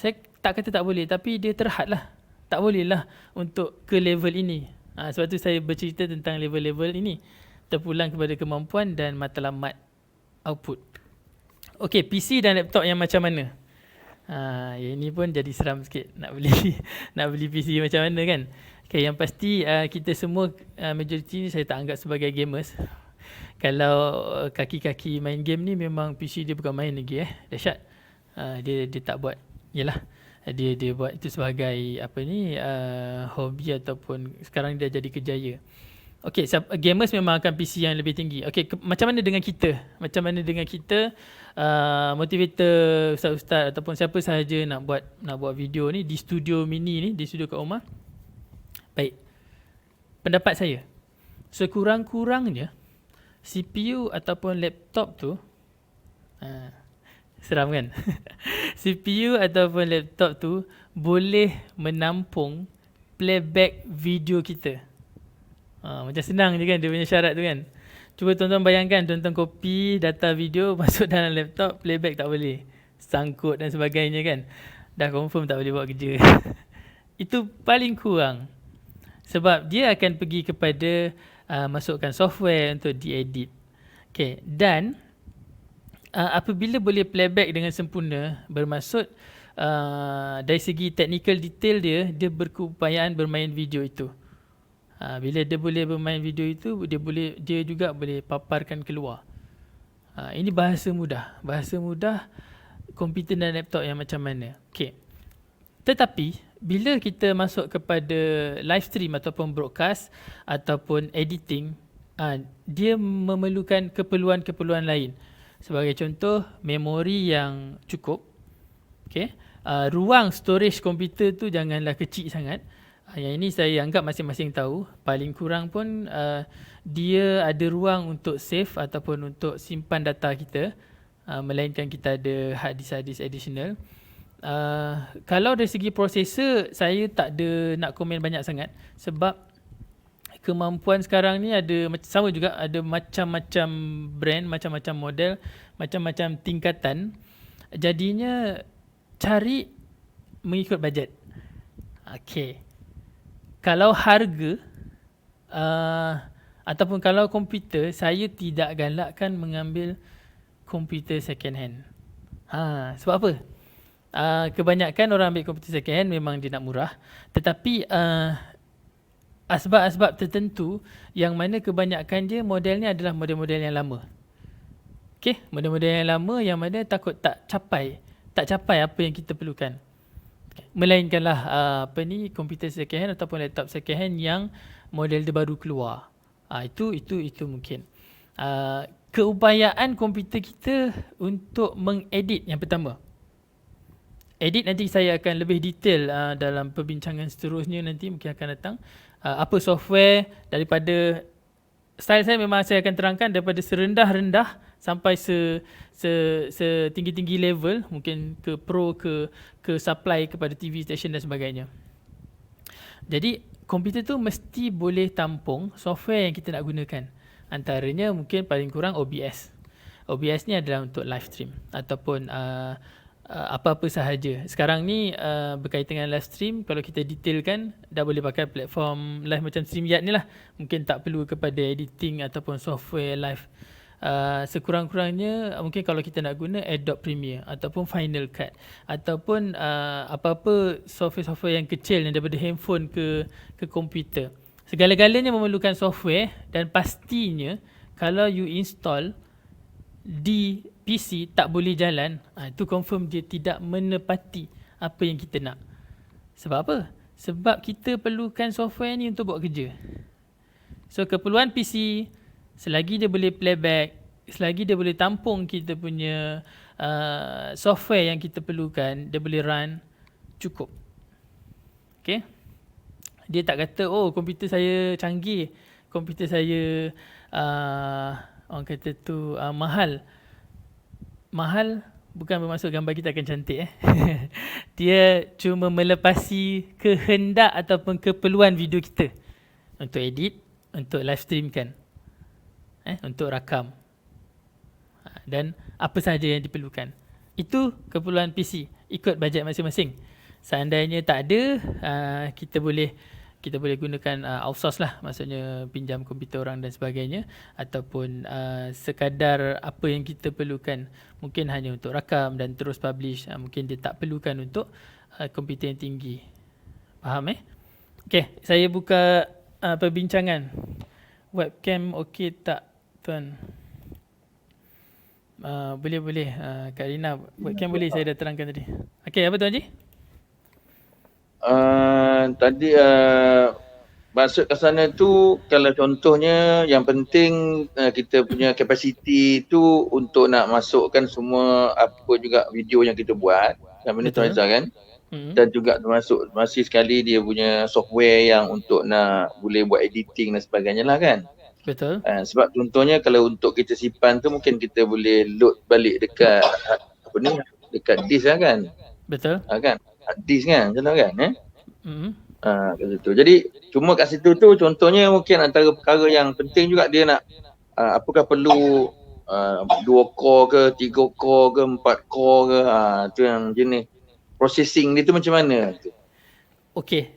Saya tak kata tak boleh, tapi dia terhad lah. Tak boleh lah untuk ke level ini. Sebab tu saya bercerita tentang level-level ini. Terpulang kepada kemampuan dan matlamat output. Okey, PC dan laptop yang macam mana? Yang ini pun jadi seram sikit nak beli PC macam mana kan? Okay, yang pasti kita semua majoriti ni saya tak anggap sebagai gamers. Kalau kaki-kaki main game ni memang PC dia bukan main lagi dahsyat. Dia tak buat, yalah, dia buat itu sebagai hobi ataupun sekarang dia jadi kerjaya. Okey, gamers memang akan PC yang lebih tinggi. Okey, macam mana dengan kita? Motivator, ustaz-ustaz ataupun siapa sahaja nak buat video ni di studio mini ni, di studio kat rumah. Baik. Pendapat saya, sekurang-kurangnya CPU ataupun laptop tu seram kan? CPU ataupun laptop tu boleh menampung playback video kita. Macam senang je kan dia punya syarat tu kan. Cuba tuan-tuan bayangkan, tuan-tuan copy data video masuk dalam laptop, playback tak boleh. Sangkut dan sebagainya kan. Dah confirm tak boleh buat kerja. Itu paling kurang. Sebab dia akan pergi kepada masukkan software untuk diedit. Okay. Dan apabila boleh playback dengan sempurna, bermaksud dari segi technical detail dia berkeupayaan bermain video itu. Bila dia boleh bermain video itu, dia juga boleh paparkan keluar. Ini bahasa mudah komputer dan laptop yang macam mana. Okay. Tetapi bila kita masuk kepada live stream ataupun broadcast ataupun editing, dia memerlukan keperluan-keperluan lain. Sebagai contoh, memori yang cukup. Okay. Ruang storage komputer tu janganlah kecil sangat. Yang ini saya anggap masing-masing tahu. Paling kurang pun dia ada ruang untuk save ataupun untuk simpan data kita. Melainkan kita ada hard disk additional. Kalau dari segi prosesor, saya tak ada nak komen banyak sangat. Sebab kemampuan sekarang ni ada sama juga, ada macam-macam brand, macam-macam model, macam-macam tingkatan. Jadinya cari mengikut bajet. Okay. Kalau harga ataupun kalau komputer, saya tidak galakkan mengambil komputer second hand. Sebab apa? Kebanyakan orang ambil komputer second hand memang dia nak murah. Tetapi asbab-asbab tertentu yang mana kebanyakan dia modelnya adalah model-model yang lama. Okay, model-model yang lama yang mana takut tak capai tak capai apa yang kita perlukan. Melainkanlah komputer second hand ataupun laptop second hand yang model dia baru keluar. Itu mungkin. Keupayaan komputer kita untuk mengedit yang pertama. Edit nanti saya akan lebih detail dalam perbincangan seterusnya nanti mungkin akan datang. Apa software daripada style saya memang saya akan terangkan daripada serendah-rendah sampai setinggi-tinggi level, mungkin ke pro, ke supply kepada TV station dan sebagainya. Jadi komputer tu mesti boleh tampung software yang kita nak gunakan. Antaranya mungkin paling kurang OBS. OBS ni adalah untuk live stream ataupun apa-apa sahaja. Sekarang ni berkaitan dengan live stream, kalau kita detailkan dah boleh pakai platform live macam StreamYard ni lah. Mungkin tak perlu kepada editing ataupun software live. Sekurang-kurangnya mungkin kalau kita nak guna Adobe Premiere ataupun Final Cut ataupun apa-apa software-software yang kecil yang daripada handphone ke komputer. Segala-galanya memerlukan software dan pastinya kalau you install di PC tak boleh jalan, itu confirm dia tidak menepati apa yang kita nak. Sebab apa? Sebab kita perlukan software ni untuk buat kerja. So keperluan PC, selagi dia boleh playback, selagi dia boleh tampung kita punya software yang kita perlukan, dia boleh run, cukup. Okay? Dia tak kata, oh komputer saya canggih, komputer saya orang kata tu mahal. Mahal bukan bermaksud gambar kita akan cantik. Dia cuma melepasi kehendak ataupun keperluan video kita untuk edit, untuk live streamkan, untuk rakam dan apa sahaja yang diperlukan. Itu keperluan PC ikut bajet masing-masing. Seandainya tak ada, kita boleh gunakan outsource lah, maksudnya pinjam komputer orang dan sebagainya, ataupun sekadar apa yang kita perlukan mungkin hanya untuk rakam dan terus publish, mungkin dia tak perlukan untuk komputer yang tinggi. Faham Okay, saya buka perbincangan. Webcam okey tak tuan? Boleh Kak Rina, webcam boleh, saya dah terangkan tadi. Okey, apa Tuan Haji? Tadi maksud ke sana tu, kalau contohnya yang penting kita punya kapasiti tu untuk nak masukkan semua apa juga video yang kita buat, yang benda tu Aizah kan, dan juga termasuk masih sekali dia punya software yang untuk nak boleh buat editing dan sebagainya lah kan. Betul. Sebab contohnya kalau untuk kita simpan tu mungkin kita boleh load balik dekat dekat disk lah kan. Betul. Kan? Disk kan, macam tu kan kat situ. Jadi cuma kat situ tu contohnya mungkin antara perkara yang penting juga dia nak apakah perlu 2 core ke, 3 core ke, 4 core ke, tu yang jenis processing dia tu macam mana tu. Okey,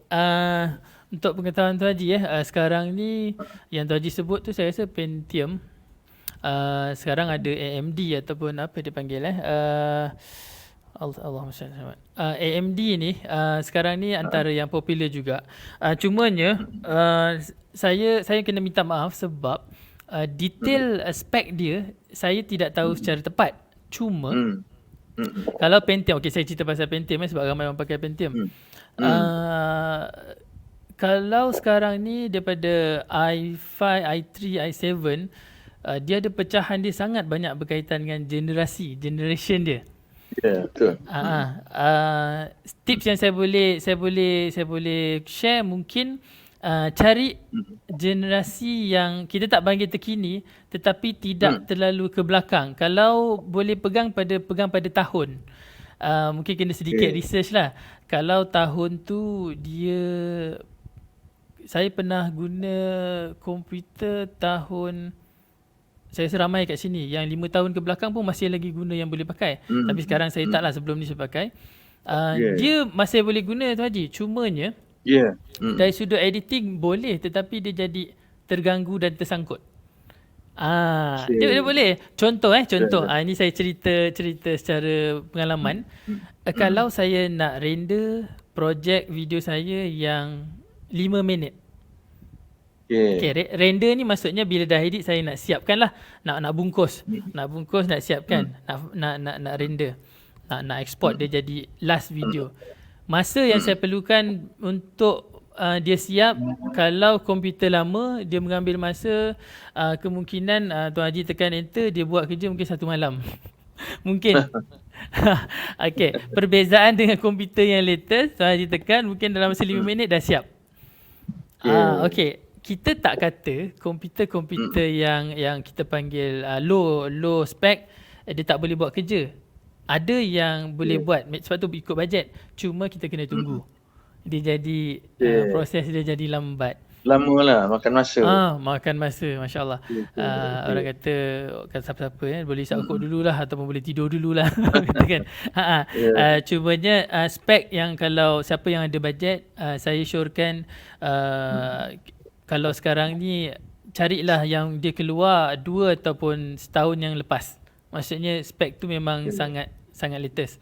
untuk pengetahuan Tuan Haji sekarang ni yang Tuan Haji sebut tu saya rasa Pentium. Sekarang ada AMD ataupun apa dia panggil Allahumma salli alaihi AMD ni sekarang ni antara yang popular juga. Cumanya saya kena minta maaf sebab detail spek dia saya tidak tahu secara tepat. Cuma kalau Pentium, okey saya cerita pasal Pentium sebab ramai orang pakai Pentium. Kalau sekarang ni daripada i5, i3, i7 dia ada pecahan dia sangat banyak berkaitan dengan generation dia. Ya, betul. Tips yang saya boleh share mungkin cari generasi yang kita tak panggil terkini tetapi tidak terlalu ke belakang. Kalau boleh pegang pada tahun. Mungkin kena sedikit research lah. Kalau tahun tu saya pernah guna komputer tahun, saya rasa ramai kat sini yang 5 tahun ke belakang pun masih lagi guna yang boleh pakai. Tapi sekarang saya tak lah, sebelum ni saya pakai. Dia masih boleh guna Tuan Haji. Cumanya dari sudut editing boleh, tetapi dia jadi terganggu dan tersangkut. Dia boleh. Contoh. Ini saya cerita secara pengalaman. Kalau saya nak render projek video saya yang 5 minit. Okay, render ni maksudnya bila dah edit saya nak siapkan lah, nak bungkus. Nak siapkan, nak render. nak export dia jadi last video. Masa yang saya perlukan untuk dia siap, kalau komputer lama dia mengambil masa, kemungkinan Tuan Haji tekan enter, dia buat kerja mungkin 1 malam. Mungkin. Okey, perbezaan dengan komputer yang latest, Tuan Haji tekan mungkin dalam masa 5 minit dah siap. Okey, kita tak kata komputer-komputer yang kita panggil low spec, dia tak boleh buat kerja. Ada yang boleh buat, sebab tu ikut bajet. Cuma kita kena tunggu. Dia jadi proses dia jadi lambat. Lama lah, makan masa. Makan masa, masya-Allah. Orang kata siapa-siapa boleh isap rokok dululah ataupun boleh tidur dululah katakan. Cumanya spek yang kalau siapa yang ada bajet, saya syorkan kalau sekarang ni carilah yang dia keluar 2 ataupun setahun yang lepas. Maksudnya spek tu memang sangat latest.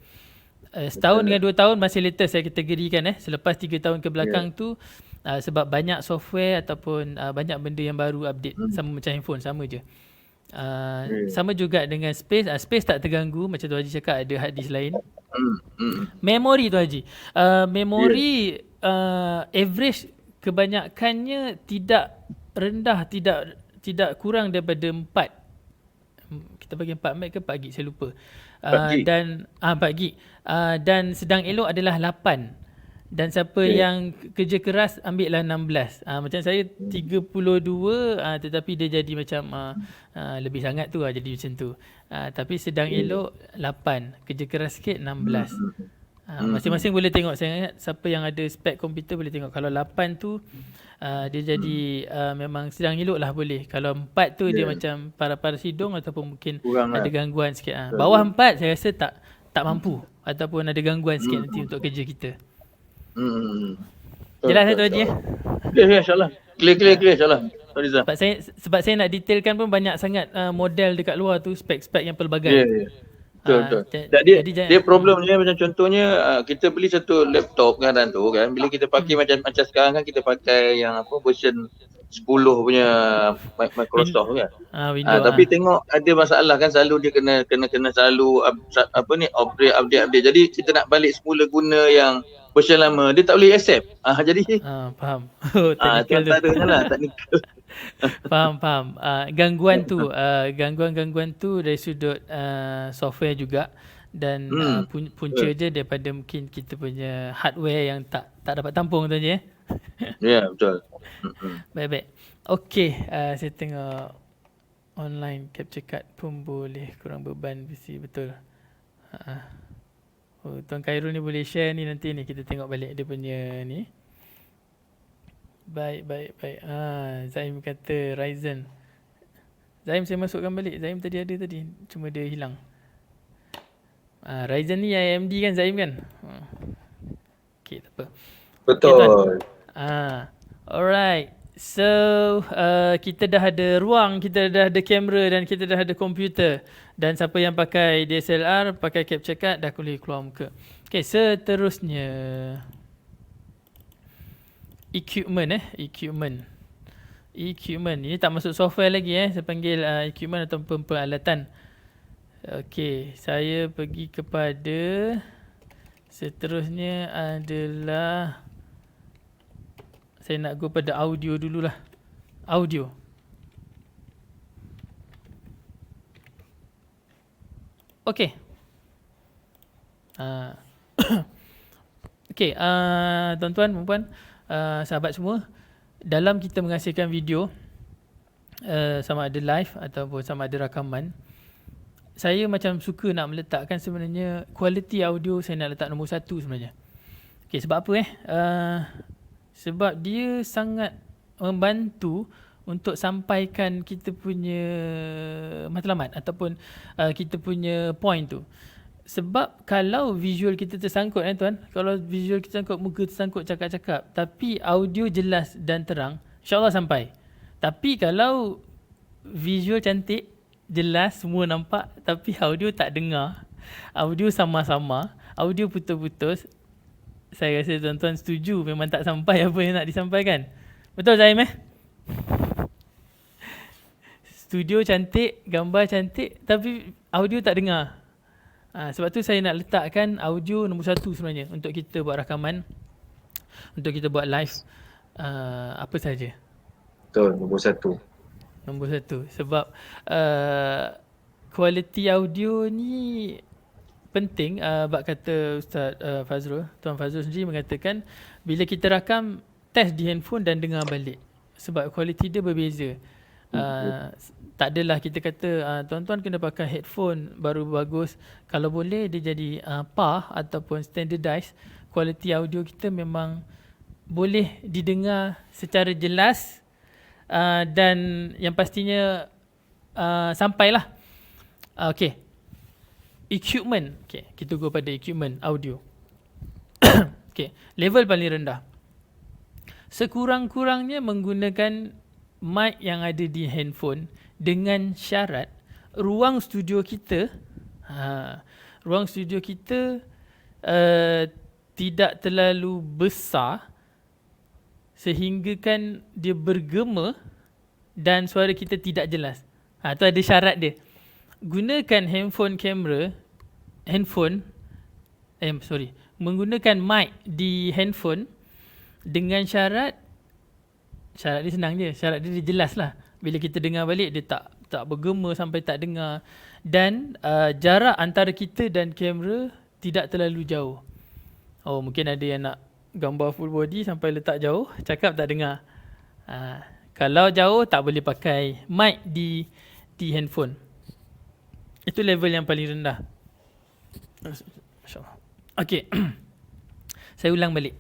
Setahun dengan 2 tahun masih latest saya kategorikan. Selepas 3 tahun ke belakang tu sebab banyak software ataupun banyak benda yang baru update. Sama macam handphone, sama je. Sama juga dengan space. Space tak terganggu, macam Tuan Haji cakap ada hard disk lain. Memori Tuan Haji, memori average kebanyakannya tidak rendah, tidak kurang daripada 4. Kita bagi 4 meg ke 4 gig, saya lupa. 4 gig. Dan 4 gig. Dan sedang elok adalah 8. Dan siapa yang kerja keras ambillah 16. Macam saya 32, tetapi dia jadi macam lebih sangat tu jadi macam tu. Tapi sedang elok 8, kerja keras sikit 16. Masing-masing boleh tengok. Saya ingat siapa yang ada spek komputer boleh tengok. Kalau 8 tu dia jadi memang sedang elok lah boleh. Kalau 4 tu dia macam para-para hidung ataupun mungkin Kurang ada lah. gangguan sikit. Bawah 4 saya rasa tak mampu ataupun ada gangguan sikit nanti untuk kerja kita. Jelas Tuan Haji? Clear insyaAllah. Clear insyaAllah. Rizal. Sebab saya nak detailkan pun banyak sangat model dekat luar tu, spek-spek yang pelbagai. Betul. Dia problemnya macam contohnya kita beli satu laptop kan tu kan, bila kita pakai macam sekarang kan kita pakai yang version 10 punya Microsoft kan. Windows. Tapi tengok ada masalah kan, selalu dia kena selalu update. Jadi kita nak balik semula guna yang version lama, dia tak boleh accept. Jadi faham. Technical tu. Antaranya lah technical. Faham. Gangguan tu dari sudut software juga, dan punca je daripada mungkin kita punya hardware yang tak dapat tampung tu je. Ya, betul. Baik. Okey, saya tengok online capture card pun boleh kurang beban PC, betul. Tuan Khairul ni boleh share ni nanti ni, kita tengok balik dia punya ni. Baik. Zaim kata Ryzen. Zaim saya masukkan balik. Zaim tadi ada tadi, cuma dia hilang. Ryzen ni AMD kan Zaim kan? Okey, tak apa. Betul. Alright. So, kita dah ada ruang, kita dah ada kamera dan kita dah ada komputer. Dan siapa yang pakai DSLR, pakai capture card, dah boleh keluar muka. Okay, seterusnya. Equipment. Ini tak masuk software lagi saya panggil equipment ataupun peralatan. Okay, saya pergi kepada seterusnya adalah, saya nak go pada audio dululah. Audio. Okay. Okay, tuan-tuan, perempuan, sahabat semua, dalam kita menghasilkan video, sama ada live ataupun sama ada rakaman, saya macam suka nak meletakkan sebenarnya quality audio saya nak letak nombor 1 sebenarnya. Okay, sebab apa sebab dia sangat membantu untuk sampaikan kita punya matlamat ataupun kita punya point tu. Sebab kalau visual kita tersangkut tuan, kalau visual kita tersangkut, muka tersangkut, cakap-cakap, tapi audio jelas dan terang, insyaAllah sampai. Tapi kalau visual cantik, jelas, semua nampak, tapi audio tak dengar, audio sama-sama, audio putus-putus, saya rasa tuan-tuan setuju memang tak sampai apa yang nak disampaikan. Betul Zaim Studio cantik, gambar cantik, tapi audio tak dengar. Sebab tu saya nak letakkan audio nombor 1 sebenarnya untuk kita buat rakaman, untuk kita buat live apa saja. Betul, nombor 1. Nombor 1 sebab kualiti audio ni penting. Bak kata Ustaz Fazrul, Tuan Fazrul sendiri mengatakan bila kita rakam, test di handphone dan dengar balik sebab kualiti dia berbeza. Tak adalah kita kata tuan-tuan kena pakai headphone baru bagus. Kalau boleh dia jadi PAH ataupun standardized, kualiti audio kita memang boleh didengar secara jelas dan yang pastinya sampailah. Okay, equipment. Okay, kita go pada equipment audio. Okay, level paling rendah. Sekurang-kurangnya menggunakan mic yang ada di handphone dengan syarat ruang studio kita tidak terlalu besar sehingga kan dia bergema dan suara kita tidak jelas. Tu ada syarat dia. Gunakan menggunakan mic di handphone dengan syarat dia senang je. Syarat dia jelas lah. Bila kita dengar balik, dia tak bergema sampai tak dengar. Dan jarak antara kita dan kamera tidak terlalu jauh. Mungkin ada yang nak gambar full body sampai letak jauh, cakap tak dengar. Kalau jauh, tak boleh pakai mic di handphone. Itu level yang paling rendah. InsyaAllah. Okay. Saya ulang balik.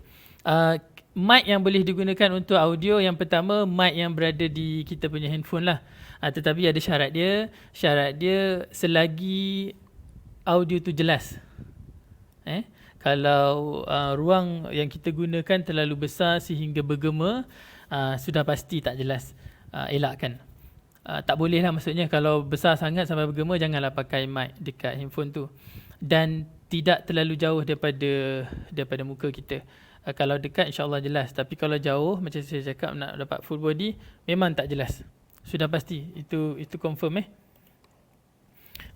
Mic yang boleh digunakan untuk audio, yang pertama mic yang berada di kita punya handphone lah. Tetapi ada syarat dia. Syarat dia selagi audio tu jelas. Kalau ruang yang kita gunakan terlalu besar sehingga bergema, sudah pasti tak jelas. Elakkan. Tak boleh lah, maksudnya kalau besar sangat sampai bergema, janganlah pakai mic dekat handphone tu. Dan tidak terlalu jauh daripada muka kita. Kalau dekat insyaAllah jelas. Tapi kalau jauh, macam saya cakap, nak dapat full body, memang tak jelas. Sudah pasti. Itu confirm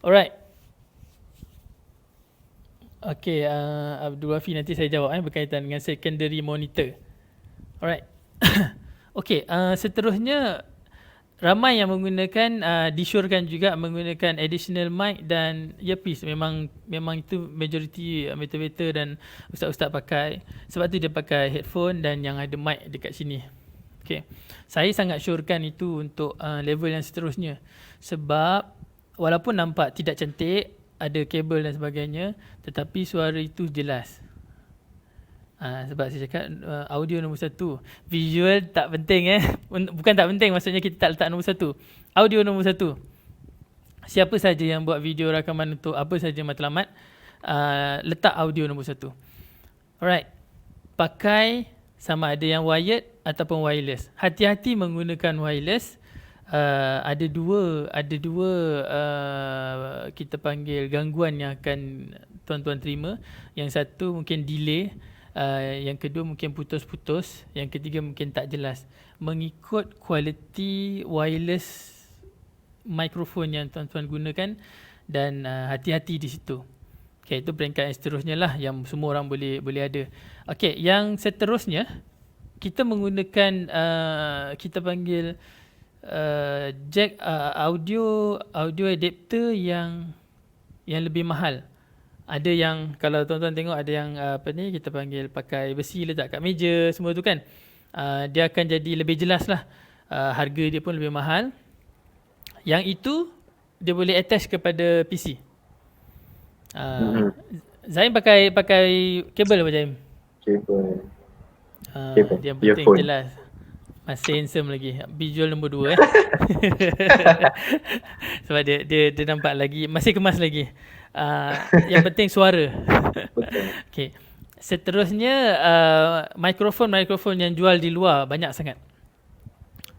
Alright. Okay, Abdul Wafi, nanti saya jawab berkaitan dengan secondary monitor. Alright. Okay, seterusnya ramai yang menggunakan, disyorkan juga menggunakan additional mic dan earpiece. Memang itu majoriti meter-meter dan ustaz-ustaz pakai. Sebab tu dia pakai headphone dan yang ada mic dekat sini. Okay. Saya sangat syorkan itu untuk level yang seterusnya. Sebab walaupun nampak tidak cantik, ada kabel dan sebagainya, tetapi suara itu jelas. Sebab saya cakap audio nombor 1. Visual tak penting Bukan tak penting, maksudnya kita tak letak nombor 1. Audio nombor 1. Siapa saja yang buat video rakaman untuk apa saja matlamat, letak audio nombor 1. Alright. Pakai sama ada yang wired ataupun wireless. Hati-hati menggunakan wireless. Ada dua kita panggil gangguan yang akan tuan-tuan terima. Yang satu mungkin delay, yang kedua mungkin putus-putus, yang ketiga mungkin tak jelas. Mengikut kualiti wireless mikrofon yang tuan-tuan gunakan, dan hati-hati di situ. Okay, itu peringkat yang seterusnya lah yang semua orang boleh ada. Okay, yang seterusnya kita menggunakan kita panggil jack audio adapter yang lebih mahal. Ada yang kalau tuan-tuan tengok, ada yang kita panggil pakai besi letak kat meja semua tu kan. Dia akan jadi lebih jelas lah. Harga dia pun lebih mahal. Yang itu dia boleh attach kepada PC. Zaim pakai kabel apa Zaim? Kabel. Dia penting Earphone. jelas. Masih handsome lagi. Visual nombor 2 Sebab dia nampak lagi, masih kemas lagi. Yang penting suara. Betul. Okay. Seterusnya mikrofon yang jual di luar banyak sangat.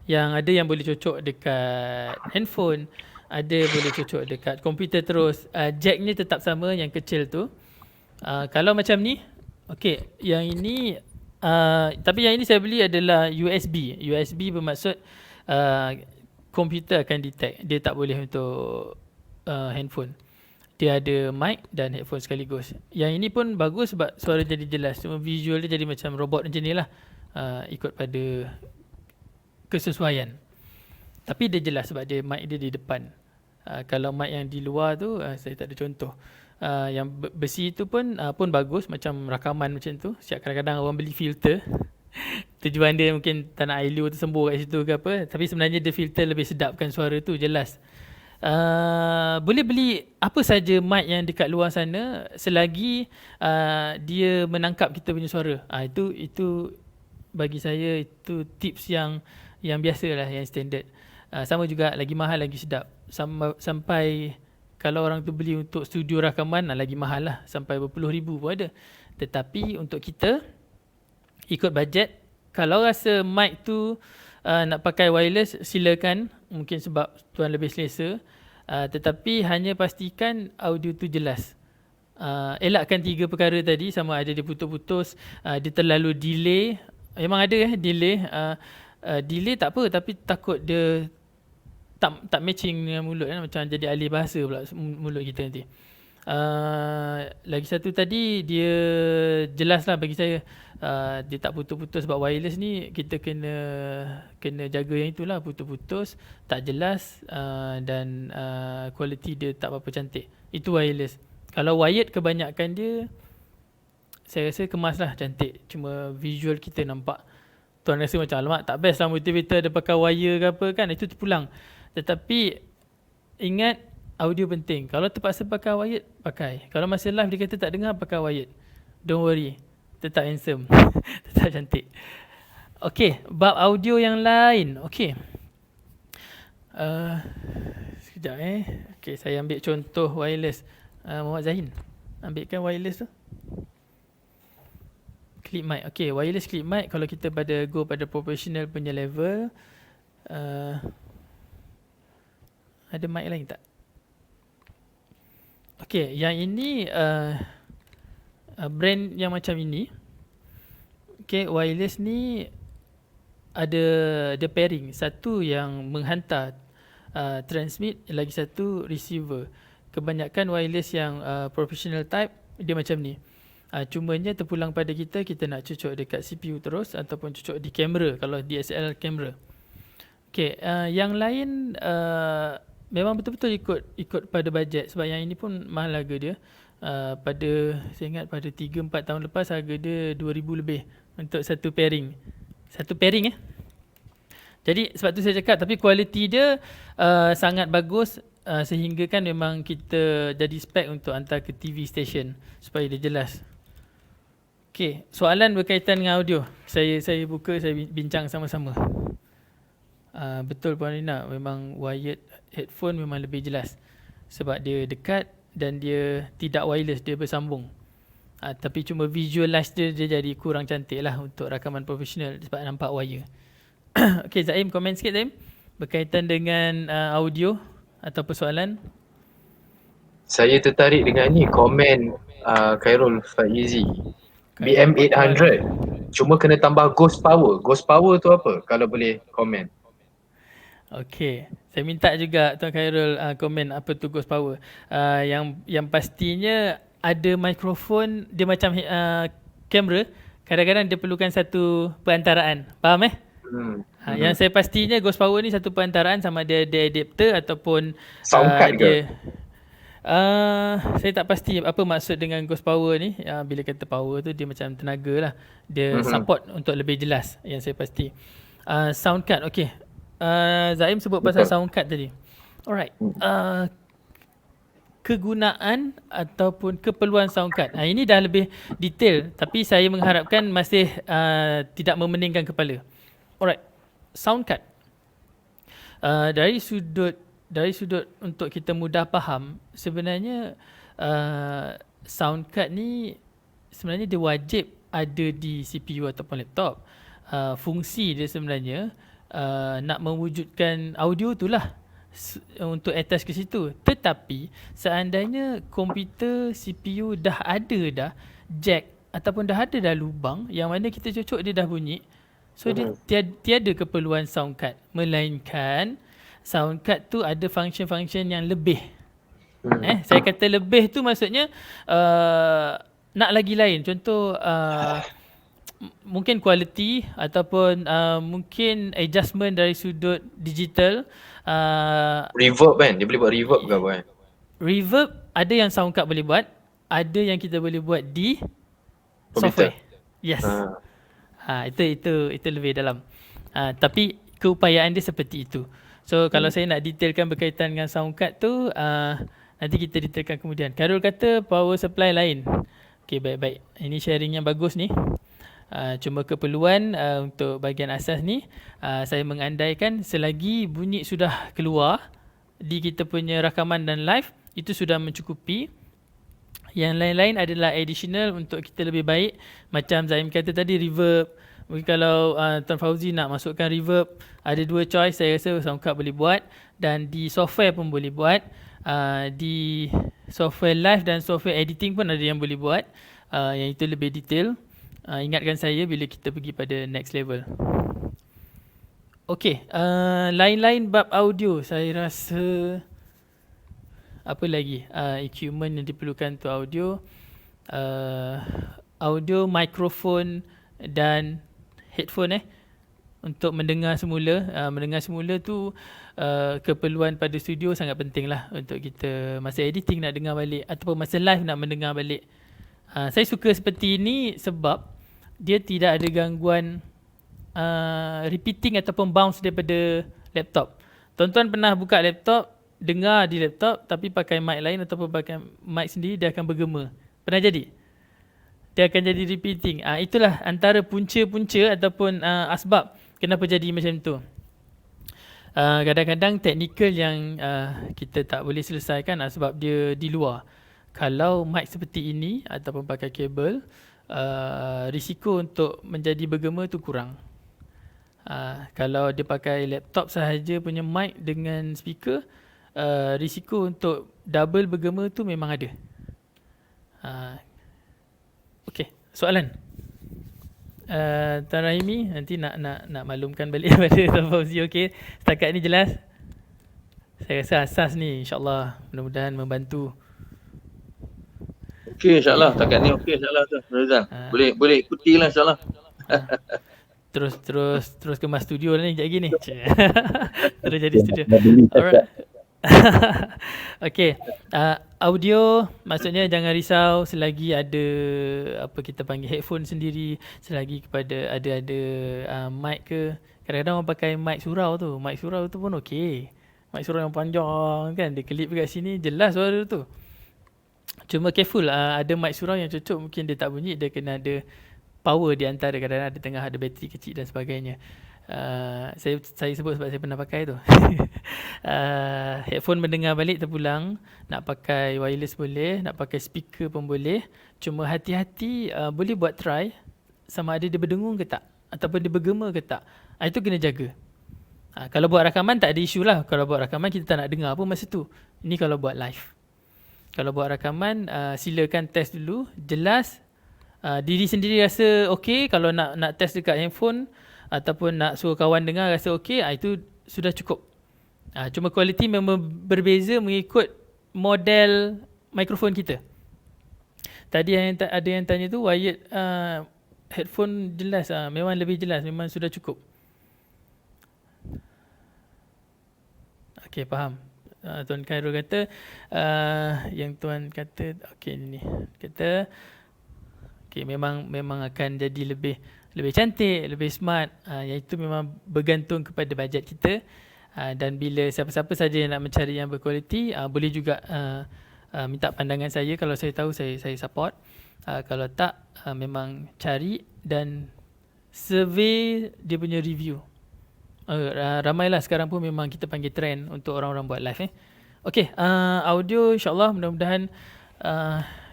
Yang ada yang boleh cocok dekat handphone, ada boleh cocok dekat komputer terus. Jacknya tetap sama, yang kecil tu. Kalau macam ni, okay, yang ini tapi yang ini saya beli adalah USB. USB bermaksud komputer akan detect. Dia tak boleh untuk handphone. dia ada mic dan headphone sekaligus. Yang ini pun bagus sebab suara jadi jelas. Cuma visual dia jadi macam robot macam ni lah. Ikut pada kesesuaian. Tapi dia jelas sebab dia mic dia di depan. Kalau mic yang di luar tu saya tak ada contoh. Yang besi tu pun bagus macam rakaman macam tu. Siap kadang-kadang orang beli filter. Tujuan dia mungkin tak nak ILO tersembur kat situ ke apa. Tapi sebenarnya dia filter lebih sedapkan suara tu jelas. Boleh beli apa saja mic yang dekat luar sana selagi dia menangkap kita punya suara. Itu bagi saya itu tips yang biasalah, yang standard. Sama juga lagi mahal lagi sedap. Sampai kalau orang tu beli untuk studio rakaman lagi mahal lah, sampai berpuluh ribu pun ada. Tetapi untuk kita ikut bajet, kalau rasa mic tu nak pakai wireless silakan, mungkin sebab tuan lebih selesa. Tetapi hanya pastikan audio tu jelas. Elakkan 3 perkara tadi, sama ada dia putus-putus, dia terlalu delay. Memang ada delay. Delay tak apa, tapi takut dia tak matching dengan mulut kan, macam jadi alih bahasa pula mulut kita nanti. Lagi satu tadi, dia jelas lah bagi saya. Dia tak putus-putus sebab wireless ni kita kena jaga yang itulah, putus-putus, tak jelas, dan kualiti dia tak berapa cantik. Itu wireless. Kalau wired kebanyakan dia saya rasa kemas lah cantik, cuma visual kita nampak tuan rasa macam alamak tak best lah motivator dia pakai wire ke apa kan, itu terpulang. Tetapi ingat audio penting. Kalau terpaksa pakai wired, pakai. Kalau masa live dia kata tak dengar, pakai wired. Don't worry, tetap handsome. Tetap cantik. Okay, bab audio yang lain. Okay, sekejap Okay, saya ambil contoh wireless. Muhammad Zahin, ambilkan wireless tu. Clip mic. Okay, wireless clip mic, kalau kita go pada professional punya level, ada mic lain tak? Okay, yang ini brand yang macam ini. Okay, wireless ni ada pairing. Satu yang menghantar transmit, lagi satu receiver. Kebanyakan wireless yang professional type dia macam ni. Cumanya terpulang pada kita nak cucuk dekat CPU terus ataupun cucuk di kamera kalau DSLR kamera. Okay, yang lain memang betul-betul ikut pada bajet, sebab yang ini pun mahal harga dia. Saya ingat pada 3-4 tahun lepas harga dia 2,000 lebih untuk satu pairing. Satu pairing Jadi sebab tu saya cakap, tapi kualiti dia sangat bagus, sehingga kan memang kita jadi spek untuk hantar ke TV station supaya dia jelas. Okay, soalan berkaitan dengan audio. Saya buka, saya bincang sama-sama. Betul Puan Rina, memang wired headphone memang lebih jelas sebab dia dekat dan dia tidak wireless, dia bersambung. Tapi cuma visualize dia jadi kurang cantik lah untuk rakaman profesional sebab nampak wire. Okay, Zaim, komen sikit Zaim berkaitan dengan audio atau persoalan. Saya tertarik dengan ni komen Khairul Faizi. BM800 cuma kena tambah ghost power. Ghost power tu apa? Kalau boleh komen. Okey, saya minta juga Tuan Khairul komen apa tu ghost power. Yang pastinya ada mikrofon, dia macam kamera, kadang-kadang dia perlukan satu perantaraan. Faham Yang saya pastinya ghost power ni satu perantaraan, sama dia adapter ataupun sound card ke? Saya tak pasti apa maksud dengan ghost power ni. Bila kata power tu dia macam tenaga lah. Dia support untuk lebih jelas, yang saya pasti. Sound card, okey. Zaim sebut pasal sound card tadi. Alright. Kegunaan ataupun keperluan sound card. Ini dah lebih detail, tapi saya mengharapkan masih tidak memeningkan kepala. Alright. Sound card. Dari sudut untuk kita mudah faham, sebenarnya sound card ni sebenarnya dia wajib ada di CPU ataupun laptop. Fungsi dia sebenarnya nak mewujudkan audio tu lah, untuk attach ke situ. Tetapi seandainya komputer CPU dah ada jack ataupun dah ada lubang yang mana kita cucuk dia dah bunyi, so dia tiada keperluan sound card, melainkan sound card tu ada function-function yang lebih. Saya kata lebih tu maksudnya nak lagi lain. Contoh mungkin quality ataupun mungkin adjustment dari sudut digital. Reverb kan? Dia boleh buat reverb ke apa kan? Reverb ada yang sound card boleh buat, ada yang kita boleh buat di Komputer. software. Yes. Itu lebih dalam. Tapi keupayaan dia seperti itu. So kalau saya nak detailkan berkaitan dengan sound card tu, nanti kita detailkan kemudian. Karul kata power supply lain. Okey, baik-baik. Ini sharing yang bagus ni. Cuma keperluan untuk bahagian asas ni, saya mengandaikan selagi bunyi sudah keluar di kita punya rakaman dan live, itu sudah mencukupi. Yang lain-lain adalah additional untuk kita lebih baik. Macam Zaim kata tadi, reverb. Mungkin kalau Tuan Fauzi nak masukkan reverb, ada dua choice, saya rasa Soundcard boleh buat. Dan di software pun boleh buat. Di software live dan software editing pun ada yang boleh buat. Yang itu lebih detail. Ingatkan saya bila kita pergi pada next level. Okey, lain-lain bab audio, saya rasa apa lagi equipment yang diperlukan untuk audio, audio, mikrofon dan headphone untuk mendengar semula. Mendengar semula tu keperluan pada studio sangat penting lah untuk kita masa editing nak dengar balik ataupun masa live nak mendengar balik. Saya suka seperti ini sebab dia tidak ada gangguan repeating ataupun bounce daripada laptop. Tuan-tuan pernah buka laptop, dengar di laptop tapi pakai mic lain ataupun pakai mic sendiri, dia akan bergema. Pernah jadi? Dia akan jadi repeating. Itulah antara punca-punca ataupun asbab kenapa jadi macam tu. Kadang-kadang teknikal yang kita tak boleh selesaikan sebab dia di luar. Kalau mic seperti ini ataupun pakai kabel, risiko untuk menjadi bergema tu kurang. Kalau dia pakai laptop sahaja punya mic dengan speaker, risiko untuk double bergema tu memang ada. Okey, soalan. Tuan Rahimi nanti nak maklumkan balik pada Tuan Fauzi. Okey, setakat ni jelas. Saya rasa asas ni insya-Allah mudah-mudahan membantu. Okey, insya-Allah setakat ni okey insya-Allah tu. Rizal. Boleh ikutilah insya-Allah. Terus kemas studio dah ni sekejap lagi ni. Terus jadi studio. Alright. Okey, audio maksudnya jangan risau selagi ada apa kita panggil headphone sendiri, selagi kepada ada mic ke. Kadang-kadang orang pakai mic surau tu. Mic surau tu pun okey. Mic surau yang panjang kan, dia klip dekat sini jelas suara tu. Cuma careful, ada mic surau yang cocok mungkin dia tak bunyi, dia kena ada power di antara, kadang-kadang ada tengah ada bateri kecil dan sebagainya. Saya sebut sebab saya pernah pakai tu. Headphone mendengar balik terpulang, nak pakai wireless boleh, nak pakai speaker pun boleh. Cuma hati-hati, boleh buat try sama ada dia berdengung ke tak ataupun dia bergema ke tak. Itu kena jaga. Kalau buat rakaman tak ada isu lah. Kalau buat rakaman kita tak nak dengar pun masa tu. Ini kalau buat live. Kalau buat rakaman, silakan test dulu, jelas. Diri sendiri rasa okey. Kalau nak test dekat handphone ataupun nak suruh kawan dengar rasa okey, itu sudah cukup. Cuma kualiti memang berbeza mengikut model mikrofon kita. Tadi ada yang tanya tu wired headphone jelas, memang lebih jelas, memang sudah cukup. Okey, faham. Tuan Khairul kata yang tuan kata okey ni. Kata okey memang akan jadi lebih cantik, lebih smart. Yang itu memang bergantung kepada bajet kita. Dan bila siapa-siapa saja yang nak mencari yang berkualiti, boleh juga minta pandangan saya. Kalau saya tahu saya support. Kalau tak, memang cari dan survey dia punya review. Ramailah sekarang pun memang kita panggil trend untuk orang-orang buat live. Okey, audio insyaAllah mudah-mudahan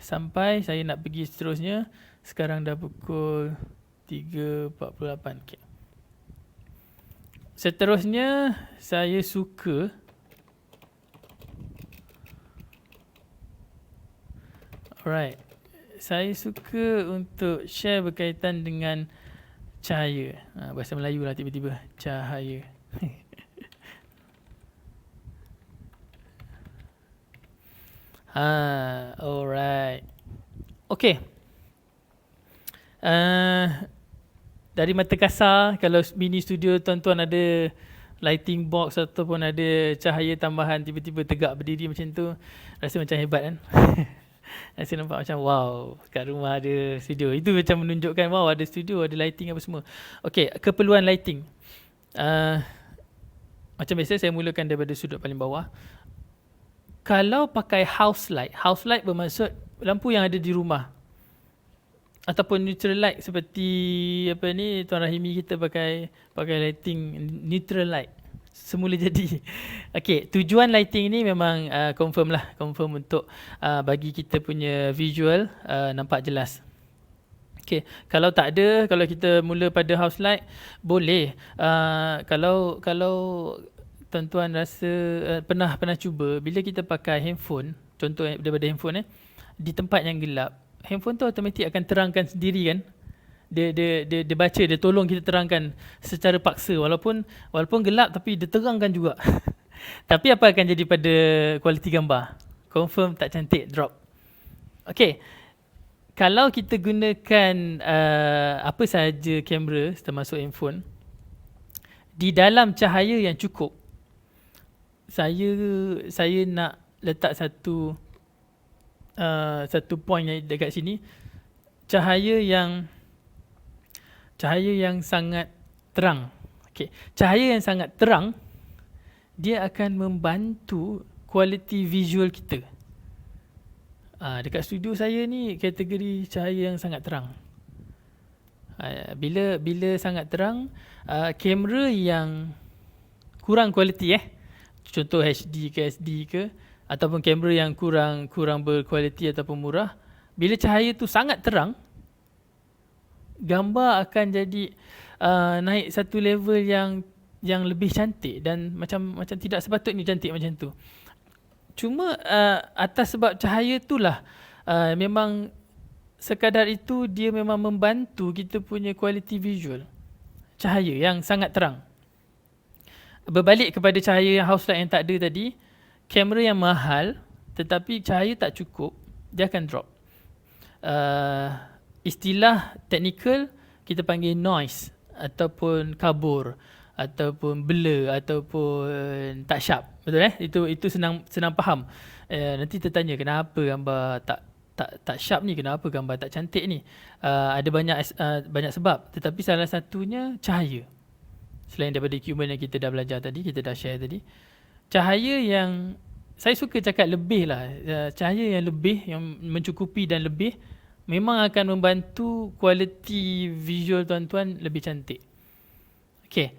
sampai. Saya nak pergi seterusnya. Sekarang dah pukul 3.48. Okay. Seterusnya saya suka saya suka untuk share berkaitan dengan cahaya. Bahasa Melayu lah tiba-tiba. Cahaya. Alright. Okay. Dari mata kasar, kalau mini studio tuan-tuan ada lighting box ataupun ada cahaya tambahan tiba-tiba tegak berdiri macam tu, rasa macam hebat kan? Rasa nampak macam wow, kat rumah ada studio. Itu macam menunjukkan wow, ada studio, ada lighting apa semua. Okay, keperluan lighting. Macam biasa saya mulakan daripada sudut paling bawah. Kalau pakai house light bermaksud lampu yang ada di rumah. Ataupun neutral light seperti apa ni Tuan Rahimi kita pakai lighting neutral light. Semula jadi. Okey, tujuan lighting ni memang confirm untuk bagi kita punya visual nampak jelas. Okey, kalau tak ada, kalau kita mula pada house light boleh. Kalau tuan-tuan rasa pernah cuba bila kita pakai handphone, contoh daripada handphone di tempat yang gelap, handphone tu automatik akan terangkan sendiri kan. Dia baca, dia tolong kita terangkan secara paksa walaupun gelap tapi dia terangkan juga. Tapi apa akan jadi pada kualiti gambar? Confirm tak cantik, drop. Okey. Kalau kita gunakan apa sahaja kamera termasuk handphone di dalam cahaya yang cukup, saya nak letak satu point yang dekat sini, cahaya yang sangat terang. Okey, cahaya yang sangat terang dia akan membantu kualiti visual kita. Dekat studio saya ni kategori cahaya yang sangat terang. Bila sangat terang, kamera yang kurang kualiti contoh HD ke SD ke ataupun kamera yang kurang berkualiti ataupun murah, bila cahaya tu sangat terang, gambar akan jadi naik satu level yang lebih cantik dan macam tidak sepatutnya cantik macam tu. Cuma atas sebab cahaya itulah memang sekadar itu dia memang membantu kita punya kualiti visual. Cahaya yang sangat terang. Berbalik kepada cahaya yang house light yang tak ada tadi, kamera yang mahal tetapi cahaya tak cukup, dia akan drop. Istilah teknikal kita panggil noise ataupun kabur ataupun blur ataupun tak sharp. Betul itu senang faham. Nanti tertanya kenapa gambar tak sharp ni, kenapa gambar tak cantik ni. Ada banyak sebab, tetapi salah satunya cahaya. Selain daripada equipment yang kita dah belajar tadi, kita dah share tadi, cahaya yang saya suka cakap lebih lah, cahaya yang lebih, yang mencukupi dan lebih, memang akan membantu kualiti visual tuan-tuan lebih cantik. Okay,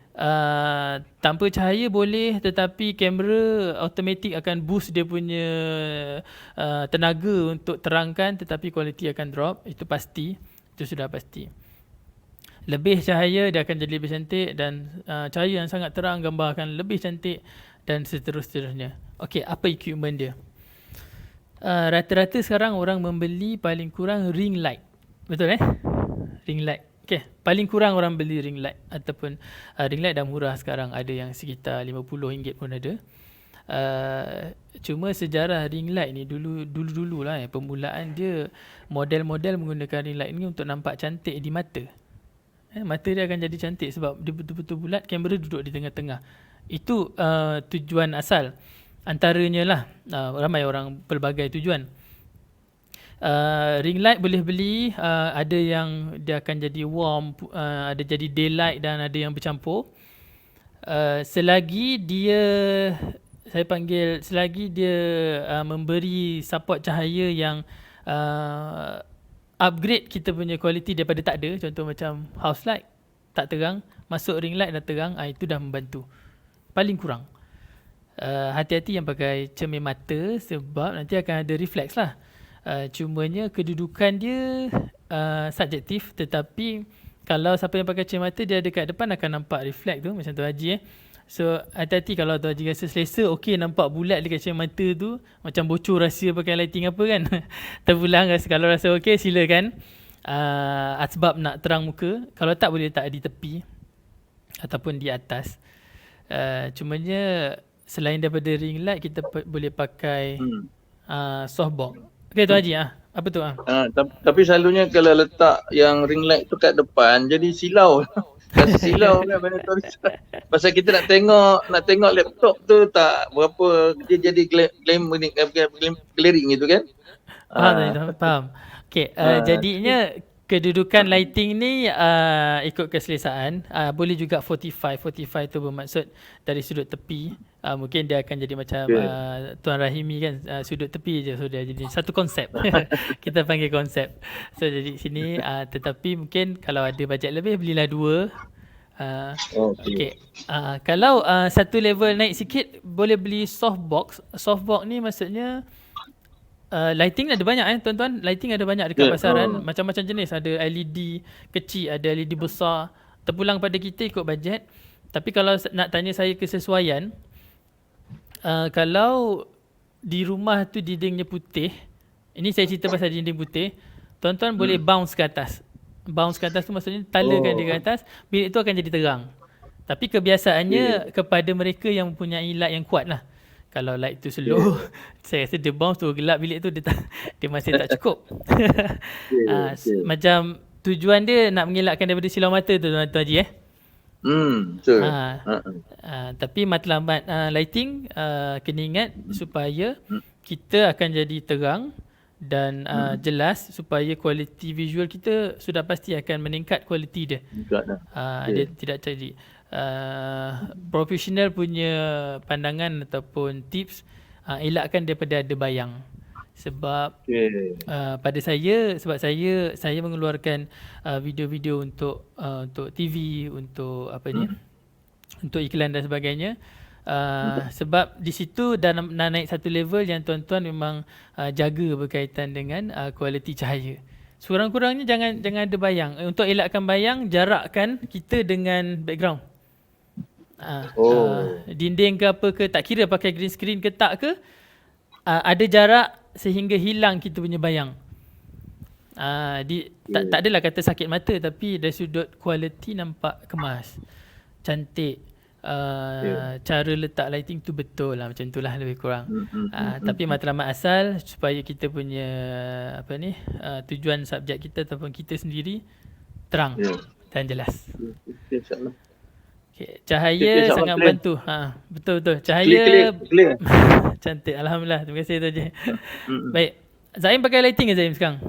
tanpa cahaya boleh, tetapi kamera automatik akan boost dia punya tenaga untuk terangkan, tetapi kualiti akan drop, itu pasti, itu sudah pasti. Lebih cahaya dia akan jadi lebih cantik, dan cahaya yang sangat terang gambar akan lebih cantik, dan seterusnya. Okay, apa equipment dia? Rata-rata sekarang orang membeli paling kurang ring light. Betul Ring light. Okay, paling kurang orang beli ring light, ataupun ring light dah murah sekarang, ada yang sekitar RM50 pun ada. Cuma sejarah ring light ni dulu lah permulaan dia, model-model menggunakan ring light ni untuk nampak cantik di mata. Mata dia akan jadi cantik sebab dia betul-betul bulat, kamera duduk di tengah-tengah. Itu tujuan asal. Antaranya lah, ramai orang pelbagai tujuan. Ring light boleh beli, ada yang dia akan jadi warm, ada jadi daylight dan ada yang bercampur. Selagi dia memberi support cahaya yang upgrade kita punya kualiti daripada tak ada, contoh macam house light tak terang, masuk ring light dah terang, itu dah membantu. Paling kurang hati-hati yang pakai cermin mata sebab nanti akan ada refleks lah. Cumanya kedudukan dia subjektif, tetapi kalau siapa yang pakai cermin mata, dia dekat depan akan nampak refleks tu macam tu Haji So hati-hati kalau tu Haji rasa selesa, okey nampak bulat dekat cermin mata tu, macam bocor rahsia pakai lighting apa kan. Terpulang kalau rasa okey silakan. Sebab nak terang muka, kalau tak boleh letak di tepi ataupun di atas. Cumanya selain daripada ring light, kita boleh pakai softbox. Okay Tuan Haji, apa tu? Tapi selalunya kalau letak yang ring light tu kat depan jadi silau. Rasa silau kan benda tu. Pasal kita nak tengok laptop tu tak berapa, dia jadi glaring gitu kan. Faham tak Tuan? Faham. Okay, jadinya kedudukan lighting ni ikut keselesaan. Boleh juga 45 tu bermaksud dari sudut tepi. Mungkin dia akan jadi macam Tuan Rahimi kan, sudut tepi je. So dia jadi satu konsep. Kita panggil konsep. So jadi sini tetapi mungkin kalau ada bajet lebih belilah 2. Okay. Kalau satu level naik sikit boleh beli softbox. Softbox ni maksudnya lighting ada banyak tuan-tuan. Lighting ada banyak dekat pasaran. Macam-macam jenis. Ada LED kecil, ada LED besar. Terpulang pada kita ikut bajet. Tapi kalau nak tanya saya kesesuaian, kalau di rumah tu dindingnya putih, ini saya cerita pasal dinding putih, tuan-tuan boleh bounce ke atas. Bounce ke atas tu maksudnya talakan dia ke atas, bilik tu akan jadi terang. Tapi kebiasaannya kepada mereka yang mempunyai light yang kuat lah. Kalau light tu slow, saya rasa dia bounce tu gelap bilik tu, dia masih tak cukup. Macam tujuan dia nak mengelakkan daripada silau mata tu Tuan Haji Betul. Tapi matlamat lighting kena ingat supaya kita akan jadi terang dan jelas, supaya kualiti visual kita sudah pasti akan meningkat kualiti dia. Dia tidak jadi profesional punya pandangan ataupun tips, elakkan daripada ada bayang. Sebab pada saya mengeluarkan video-video untuk TV, untuk untuk iklan dan sebagainya. Sebab di situ dah naik satu level yang tuan-tuan memang jaga berkaitan dengan kualiti cahaya. Sekurang-kurangnya jangan ada bayang. Untuk elakkan bayang, jarakkan kita dengan background. Dinding ke apa ke, tak kira pakai green screen ke tak ke, ada jarak sehingga hilang kita punya bayang. Tak adalah kata sakit mata, tapi dari sudut kualiti nampak kemas, cantik. Cara letak lighting tu betul lah, macam itulah lebih kurang. Tapi matlamat asal supaya kita punya tujuan subjek kita ataupun kita sendiri terang dan jelas. InsyaAllah. Okay, cahaya sangat membantu. Betul. Cahaya clear. Cantik. Alhamdulillah. Terima kasih Tuan Haji. Baik. Zaim pakai lighting ke Zaim sekarang?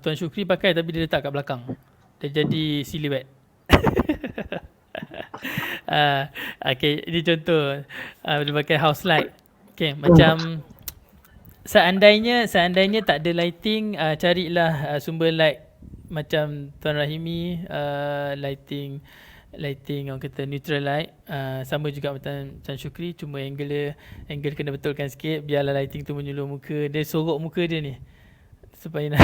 Tuan Syukri pakai tapi dia letak kat belakang. Dia jadi silhouette. Okay, ini contoh. Dia pakai house light. Okay, macam seandainya tak ada lighting, carilah sumber light macam Tuan Rahimi, lighting orang kata neutral light, sama juga macam Tuan Syukri, cuma angle kena betulkan sikit, biarlah lighting tu menyuluh muka dia, sorok muka dia ni supaya nak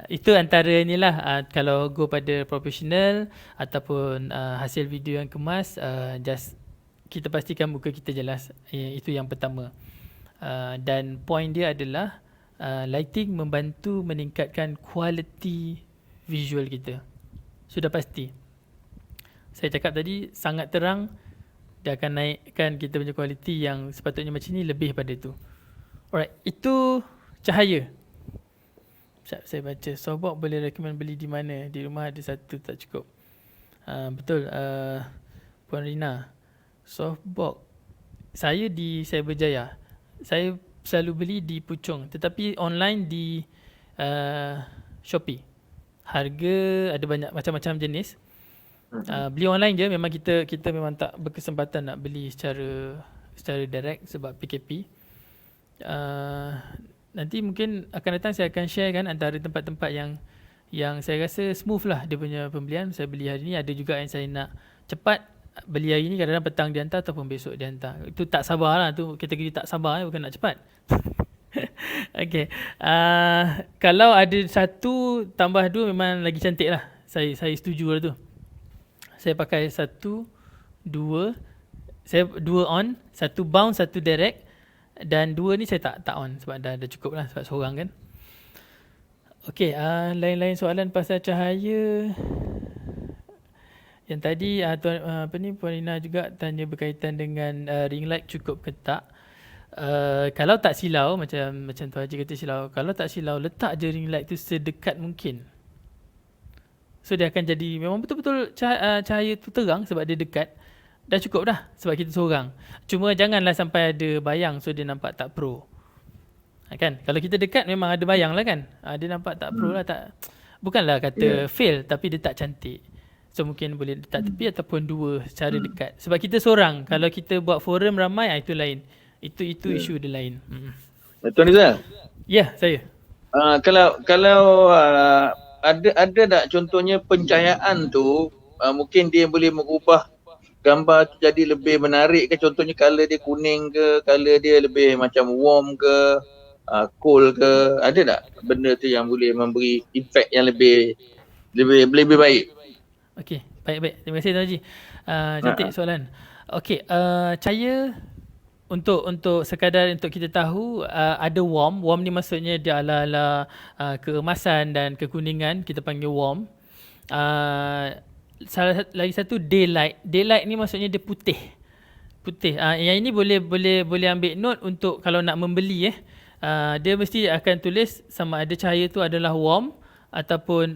itu antaranya lah. Kalau go pada profesional ataupun hasil video yang kemas, just kita pastikan muka kita jelas. Itu yang pertama. Dan point dia adalah lighting membantu meningkatkan kualiti visual kita. Sudah pasti. Saya cakap tadi sangat terang, dia akan naikkan kita punya kualiti yang sepatutnya macam ni, lebih pada itu. Alright, itu cahaya. Saya baca, softbox boleh recommend beli di mana? Di rumah ada satu tak cukup. Betul, Puan Rina. Softbox saya di Cyberjaya. Saya selalu beli di Puchong, tetapi online di Shopee. Harga ada banyak macam-macam jenis. Beli online je, memang kita memang tak berkesempatan nak beli secara direct sebab PKP. Nanti mungkin akan datang saya akan share kan antara tempat-tempat yang saya rasa smooth lah dia punya pembelian. Saya beli hari ni, ada juga yang saya nak cepat, beli hari ni, kadang-kadang petang dihantar ataupun besok dihantar. Itu tak sabar lah, tu kategori tak sabar, bukan nak cepat. Okay, kalau ada 1 tambah 2 memang lagi cantik lah. Saya setuju lah tu. Saya pakai 1, 2, saya 2 on, 1 bounce, 1 direct, dan 2 ni saya tak on sebab dah cukup lah sebab seorang kan. Okay, lain-lain soalan pasal cahaya Yang tadi Puan Ina juga tanya berkaitan dengan ring light cukup ke tak. Kalau tak silau, macam Tuan Haji kata silau, kalau tak silau, letak je ring light tu sedekat mungkin. So dia akan jadi memang betul-betul cahaya tu terang sebab dia dekat. Dah cukup dah sebab kita seorang. Cuma janganlah sampai ada bayang so dia nampak tak pro. Kan? Kalau kita dekat memang ada bayang lah kan. Dia nampak tak pro lah, tak. Bukanlah kata fail, tapi dia tak cantik. So mungkin boleh letak tepi ataupun dua secara dekat. Sebab kita seorang. Kalau kita buat forum ramai, itu lain. Itu isu dia lain. Tuan Rizal? Ya, saya. Kalau ada tak contohnya pencahayaan tu mungkin dia boleh mengubah gambar tu jadi lebih menarik ke, contohnya color dia kuning ke, color dia lebih macam warm ke, cool ke, ada tak benda tu yang boleh memberi efek yang lebih baik? Okey, baik. Terima kasih Tuan Haji. Cantik soalan. Okey, cahaya untuk sekadar untuk kita tahu, ada warm. Warm ni maksudnya dia ala-ala keemasan dan kekuningan, kita panggil warm. Lagi satu daylight. Daylight ni maksudnya dia putih. Yang ini boleh ambil note untuk kalau nak membeli dia mesti akan tulis sama ada cahaya tu adalah warm ataupun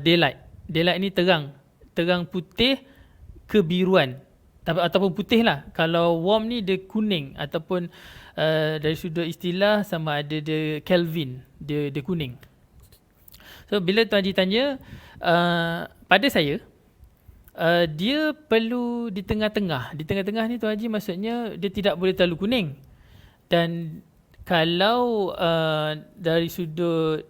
daylight. Daylight ni terang putih kebiruan ataupun putih lah. Kalau warm ni dia kuning ataupun dari sudut istilah sama ada dia Kelvin, dia kuning. So bila Tuan Haji tanya, pada saya dia perlu di tengah-tengah. Di tengah-tengah ni Tuan Haji maksudnya dia tidak boleh terlalu kuning. Dan kalau dari sudut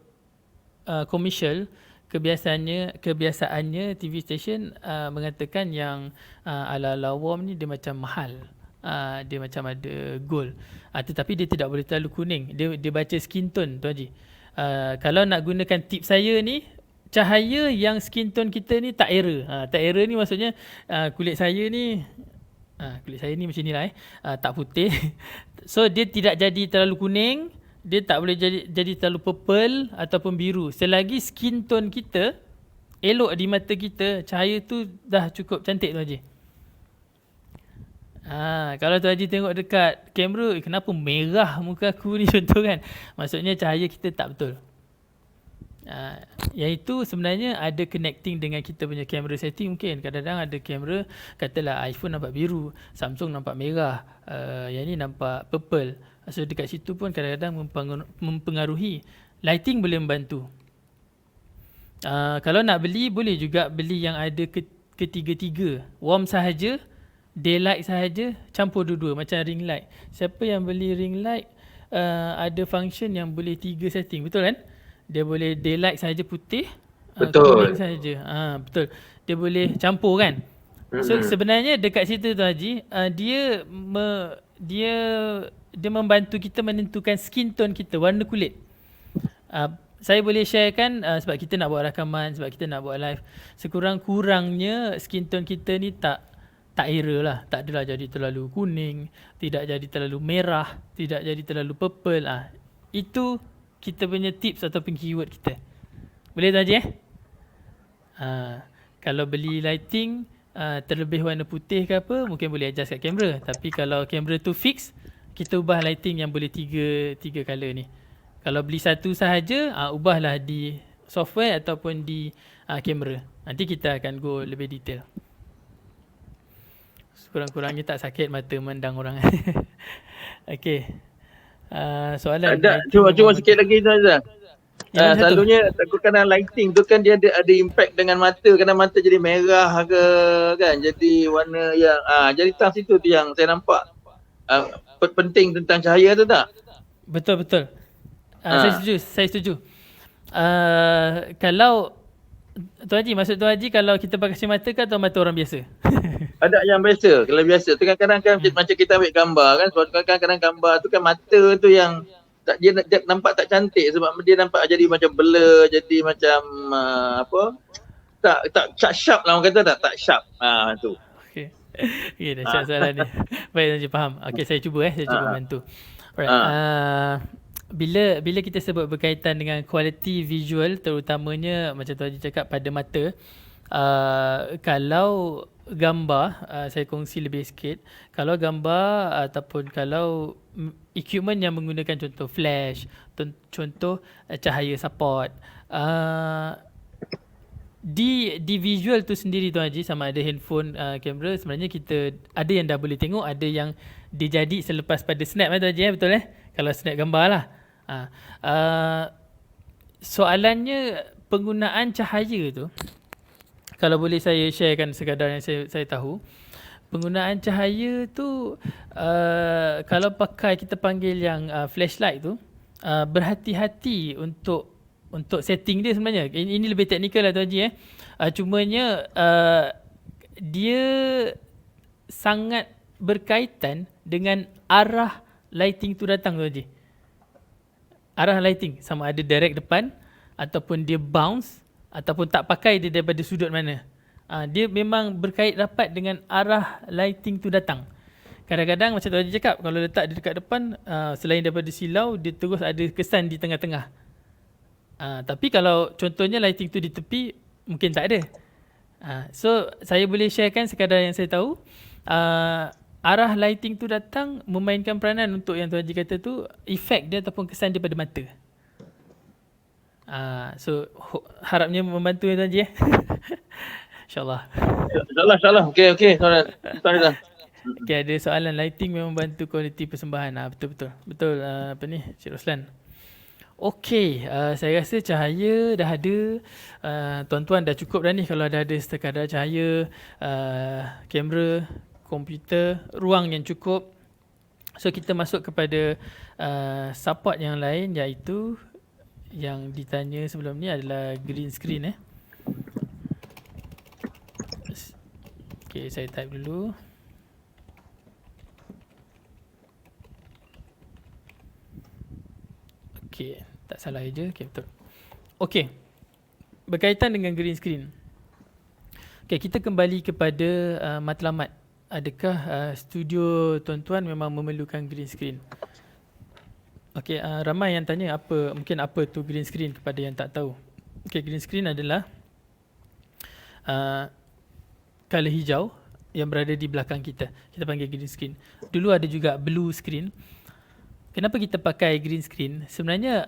komersial, kebiasaannya TV station mengatakan yang ala-ala warm ni dia macam mahal. Dia macam ada gold. Tetapi dia tidak boleh terlalu kuning. Dia baca skin tone Tuan Haji. Kalau nak gunakan tip saya ni, cahaya yang skin tone kita ni tak error. Tak error ni maksudnya kulit saya ni macam ni lah tak putih. So dia tidak jadi terlalu kuning, dia tak boleh jadi terlalu purple ataupun biru. Selagi skin tone kita elok di mata kita, cahaya tu dah cukup cantik Tuan Haji. Kalau Tuan Haji tengok dekat kamera, kenapa merah muka aku ni contoh kan, maksudnya cahaya kita tak betul. Yang itu sebenarnya ada connecting dengan kita punya kamera setting mungkin. Kadang-kadang ada kamera, katalah iPhone nampak biru, Samsung nampak merah, yang ni nampak purple. So dekat situ pun kadang-kadang mempengaruhi. Lighting boleh membantu. Kalau nak beli, boleh juga beli yang ada ketiga-tiga. Warm sahaja, daylight sahaja, campur dua-dua macam ring light. Siapa yang beli ring light ada function yang boleh 3 setting, betul kan? Dia boleh daylight sahaja putih, kuning sahaja. Betul. Dia boleh campur kan? So sebenarnya dekat situ Tuan Haji, dia membantu kita menentukan skin tone kita, warna kulit. Saya boleh sharekan sebab kita nak buat rakaman, sebab kita nak buat live. Sekurang-kurangnya skin tone kita ni tak error lah. Tak adalah jadi terlalu kuning, tidak jadi terlalu merah, tidak jadi terlalu purple. Itu kita punya tips ataupun keyword kita. Boleh Tuan Haji kalau beli lighting terlebih warna putih ke apa, mungkin boleh adjust kat kamera. Tapi kalau kamera tu fix, kita ubah lighting yang boleh tiga color ni. Kalau beli satu sahaja, ubahlah di software ataupun di kamera. Nanti kita akan go lebih detail. Kurang-kurangnya tak sakit mata memandang orang. Okey. Soalan Cuma sikit lagi Tuan Azhar. Selalunya kadang lighting tu kan dia ada impact dengan mata. Kadang mata jadi merah ke kan, jadi warna yang jadi tang situ tu yang saya nampak penting tentang cahaya tu tak? Betul. Saya setuju. Kalau Tuan Haji, maksud Tuan Haji kalau kita pakai kacamata ke atau mata orang biasa? Ada yang biasa. Kalau biasa tu kadang-kadang kan macam kita ambil gambar kan, kadang-kadang gambar tu kan mata tu yang dia nampak tak cantik sebab dia nampak jadi macam blur, jadi macam tak sharp lah orang kata, tak sharp. Tu. Okey. Dah syak soalan ni. Baik Tuan Haji, faham. Okey, saya cuba saya cuba bantu. Alright. Bila kita sebut berkaitan dengan quality visual, terutamanya macam Tuan Haji cakap pada mata, Kalau gambar, saya kongsi lebih sikit. Kalau gambar ataupun kalau equipment yang menggunakan contoh flash, contoh cahaya support, di visual tu sendiri Tuan Haji, sama ada handphone, kamera, sebenarnya kita ada yang dah boleh tengok, ada yang dia jadi selepas pada snap Tuan Haji, betul kalau snap gambar lah. Soalannya penggunaan cahaya tu, kalau boleh saya sharekan sekadar yang saya tahu, penggunaan cahaya tu kalau pakai kita panggil yang flashlight tu, berhati-hati untuk setting dia sebenarnya. Ini lebih teknikal lah Tuan Haji. Cumanya dia sangat berkaitan dengan arah lighting tu datang Tuan Haji. Arah lighting sama ada direct depan ataupun dia bounce ataupun tak pakai dia daripada sudut mana. Dia memang berkait rapat dengan arah lighting tu datang. Kadang-kadang macam Tuan Haji cakap, kalau letak dia dekat depan, selain daripada silau, dia terus ada kesan di tengah-tengah. Tapi kalau contohnya lighting tu di tepi, mungkin tak ada. So saya boleh sharekan sekadar yang saya tahu. Arah lighting tu datang memainkan peranan untuk yang Tuan Haji kata tu, efek dia ataupun kesan dia pada mata. So harapnya membantu Tuan Haji. InsyaAllah. InsyaAllah. Okey. Tuan. Okay, ada soalan lighting memang bantu kualiti persembahan. Betul apa ni Cik Roslan. Okey, saya rasa cahaya dah ada. Tuan-tuan dah cukup dah ni kalau dah ada sekadar cahaya, kamera, komputer, ruang yang cukup. So kita masuk kepada support yang lain, iaitu yang ditanya sebelum ni adalah green screen. Okay, saya type dulu. Okay, tak salah je. Okay, betul. Okay, berkaitan dengan green screen. Okay, kita kembali kepada matlamat. Adakah studio tuan-tuan memang memerlukan green screen? Okay, ramai yang tanya mungkin apa tu green screen kepada yang tak tahu. Okay, green screen adalah color hijau yang berada di belakang kita. Kita panggil green screen. Dulu ada juga blue screen. Kenapa kita pakai green screen? Sebenarnya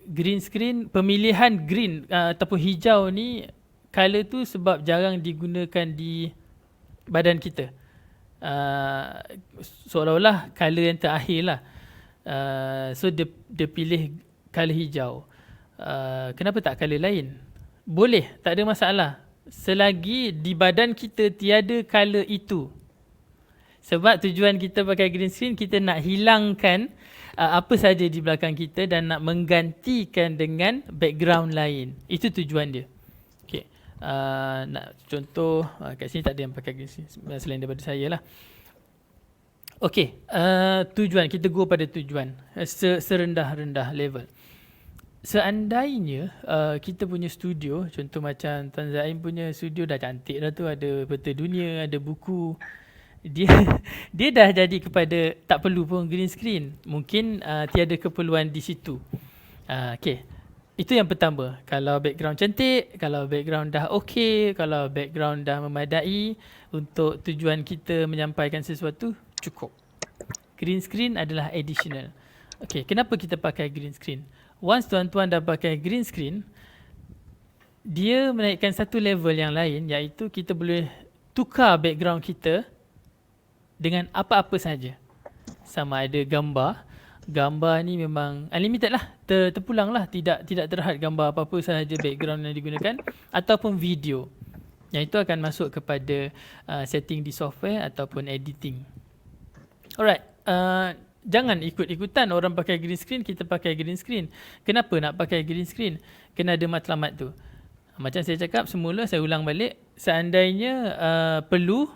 green screen, pemilihan green ataupun hijau ni color tu sebab jarang digunakan di badan kita. Seolah-olah color yang terakhir lah. So dia pilih color hijau. Kenapa tak color lain? Boleh, tak ada masalah. Selagi di badan kita tiada color itu. Sebab tujuan kita pakai green screen, kita nak hilangkan apa saja di belakang kita dan nak menggantikan dengan background lain. Itu tujuan dia. Okay. Nak contoh, kat sini tak ada yang pakai green screen selain daripada saya lah. Okay, tujuan, kita go pada tujuan serendah-rendah level. Seandainya kita punya studio, contoh macam Tuan Zaim punya studio dah cantik dah tu, ada peta dunia, ada buku. Dia dah jadi kepada tak perlu pun green screen. Mungkin tiada keperluan di situ. Okay, itu yang pertama. Kalau background cantik, kalau background dah okey, kalau background dah memadai untuk tujuan kita menyampaikan sesuatu, cukup. Green screen adalah additional. Okay, kenapa kita pakai green screen? Once tuan-tuan dah pakai green screen, dia menaikkan satu level yang lain, iaitu kita boleh tukar background kita dengan apa-apa saja. Sama ada gambar ni memang unlimited lah, terpulang lah, tidak terhad gambar apa-apa sahaja background yang digunakan, ataupun video, yang itu akan masuk kepada setting di software ataupun editing. Alright, jangan ikut-ikutan orang pakai green screen, kita pakai green screen. Kenapa nak pakai green screen? Kena ada matlamat tu. Macam saya cakap semula, saya ulang balik, seandainya perlu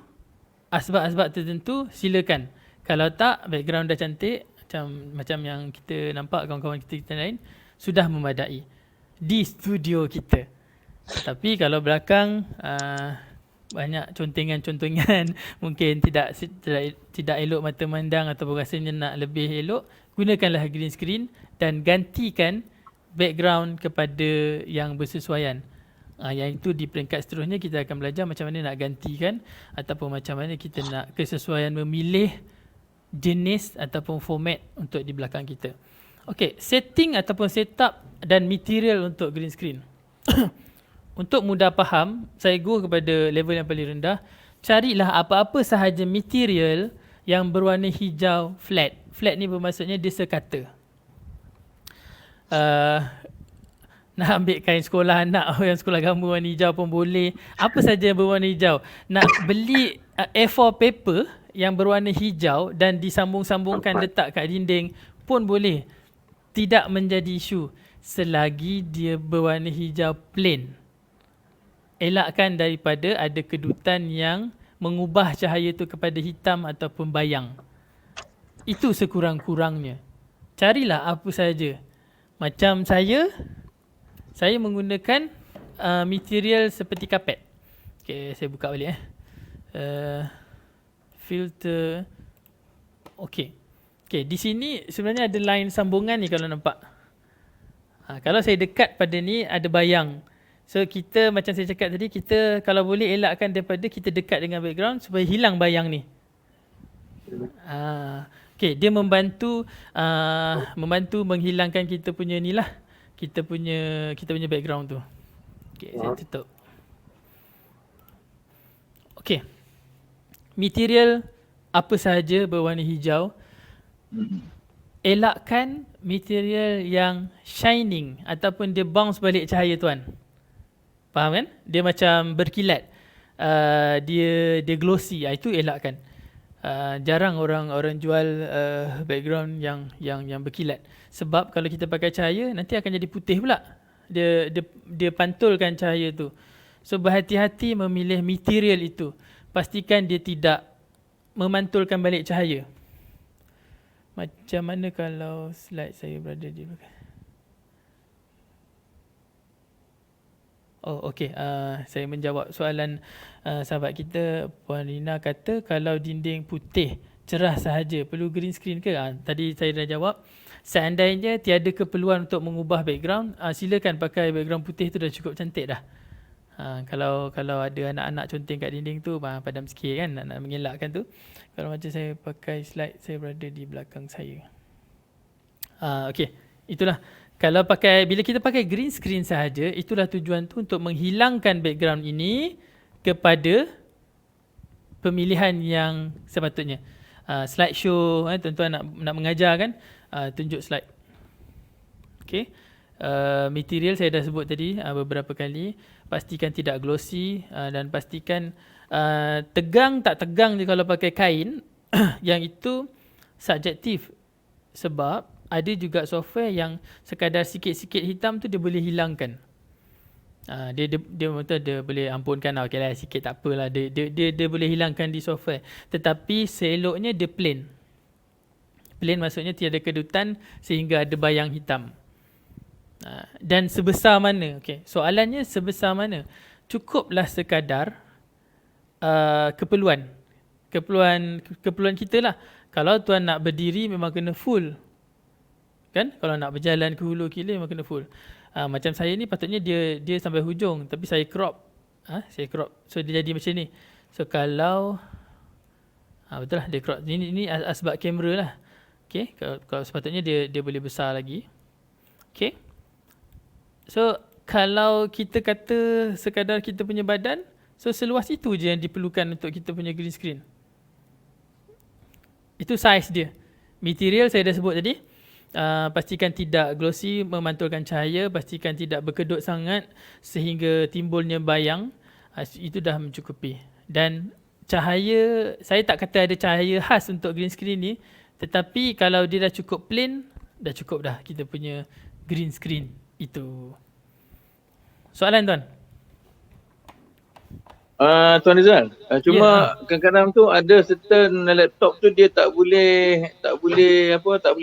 asbab-asbab tertentu, silakan. Kalau tak, background dah cantik, macam yang kita nampak kawan-kawan kita lain, sudah memadai di studio kita. Tapi kalau belakang banyak contengan-contengan, mungkin tidak elok mata mandang ataupun rasanya nak lebih elok, gunakanlah green screen dan gantikan background kepada yang bersesuaian. Yang itu di peringkat seterusnya kita akan belajar macam mana nak gantikan ataupun macam mana kita nak kesesuaian memilih jenis ataupun format untuk di belakang kita. Okey, setting ataupun setup dan material untuk green screen. Untuk mudah faham, saya go kepada level yang paling rendah. Carilah apa-apa sahaja material yang berwarna hijau flat. Flat ni bermaksudnya dia sekata. Nak ambil kain sekolah anak yang sekolah gambar warna hijau pun boleh. Apa saja yang berwarna hijau. Nak beli A4 paper yang berwarna hijau dan disambung-sambungkan letak kat dinding pun boleh. Tidak menjadi isu selagi dia berwarna hijau plain. Elakkan daripada ada kedutan yang mengubah cahaya tu kepada hitam ataupun bayang. Itu sekurang-kurangnya. Carilah apa saja. Macam saya menggunakan material seperti kapet. Okay, saya buka balik filter. Okay, di sini sebenarnya ada line sambungan ni kalau nampak. Kalau saya dekat pada ni ada bayang. So kita macam saya cakap tadi, kita kalau boleh elakkan daripada kita dekat dengan background supaya hilang bayang ni. Okay, dia membantu menghilangkan kita punya ni lah. Kita punya background tu. Okay, saya tutup. Okay. Material apa sahaja berwarna hijau. Elakkan material yang shining ataupun dia bounce balik cahaya tuan. Faham kan? Dia macam berkilat. Dia glossy. Itu elakkan. Jarang orang jual background yang berkilat. Sebab kalau kita pakai cahaya nanti akan jadi putih pula. Dia pantulkan cahaya tu. So berhati-hati memilih material itu. Pastikan dia tidak memantulkan balik cahaya. Macam mana kalau slide saya berada di belakang? Oh, okey. Saya menjawab soalan sahabat kita. Puan Rina kata kalau dinding putih cerah sahaja perlu green screen ke? Tadi saya dah jawab. Seandainya tiada keperluan untuk mengubah background, silakan pakai background putih tu dah cukup cantik dah. Kalau ada anak-anak conteng kat dinding tu, padam sikit kan, nak mengelakkan tu. Kalau macam saya pakai slide, saya berada di belakang saya. Okey, itulah. Bila kita pakai green screen sahaja, itulah tujuan tu untuk menghilangkan background ini kepada pemilihan yang sepatutnya. Slideshow, tuan-tuan nak mengajar kan, tunjuk slide. Okey. Material saya dah sebut tadi beberapa kali. Pastikan tidak glossy dan pastikan tegang tak tegang je kalau pakai kain. Yang itu subjektif. Sebab ada juga software yang sekadar sikit-sikit hitam tu dia boleh hilangkan. Dia boleh ampunkan, okeylah sikit tak apalah, dia boleh hilangkan di software. Tetapi seeloknya dia plain. Plain maksudnya tiada kedutan sehingga ada bayang hitam. Dan sebesar mana? Okey, soalannya sebesar mana? Cukuplah sekadar keperluan kita lah. Kalau tuan nak berdiri memang kena full. Kan? Kalau nak berjalan ke hulu ke hilir memang kena full. Macam saya ni patutnya dia sampai hujung, tapi saya crop. Saya crop. So dia jadi macam ni. So kalau betul lah dia crop. Ini asbab kamera lah. Okey, kalau sepatutnya dia boleh besar lagi. Okey. So kalau kita kata sekadar kita punya badan, so seluas itu je yang diperlukan untuk kita punya green screen. Itu size dia. Material saya dah sebut tadi. Pastikan tidak glossy, memantulkan cahaya. Pastikan tidak berkedut sangat sehingga timbulnya bayang. Itu dah mencukupi. Dan cahaya, saya tak kata ada cahaya khas untuk green screen ni. Tetapi kalau dia dah cukup plain, dah cukup dah kita punya green screen itu. Soalan tuan? Tuan Rizal, cuma kadang-kadang tu ada certain laptop tu dia tak boleh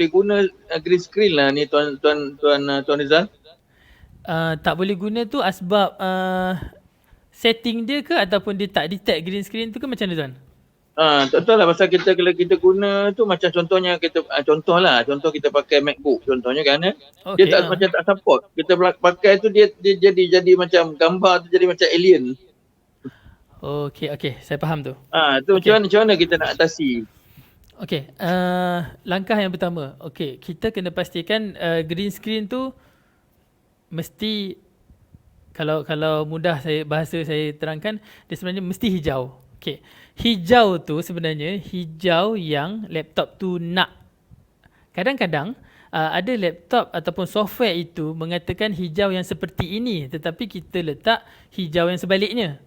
guna green screen lah ni Tuan Rizal. Tak boleh guna tu asbab setting dia ke ataupun dia tak detect green screen tu ke macam mana tuan? Tak tahu lah pasal kita kalau kita guna tu macam contohnya kita contoh kita pakai MacBook contohnya kan dia Okey. macam tak support. Kita pakai tu dia jadi macam gambar tu jadi macam alien. Okey, saya faham tu. Tu Okey. macam mana kita nak atasi? Okey, langkah yang pertama. Okey, kita kena pastikan green screen tu mesti, kalau mudah bahasa saya terangkan, dia sebenarnya mesti hijau. Okey. Hijau tu sebenarnya hijau yang laptop tu nak. Kadang-kadang ada laptop ataupun software itu mengatakan hijau yang seperti ini, tetapi kita letak hijau yang sebaliknya.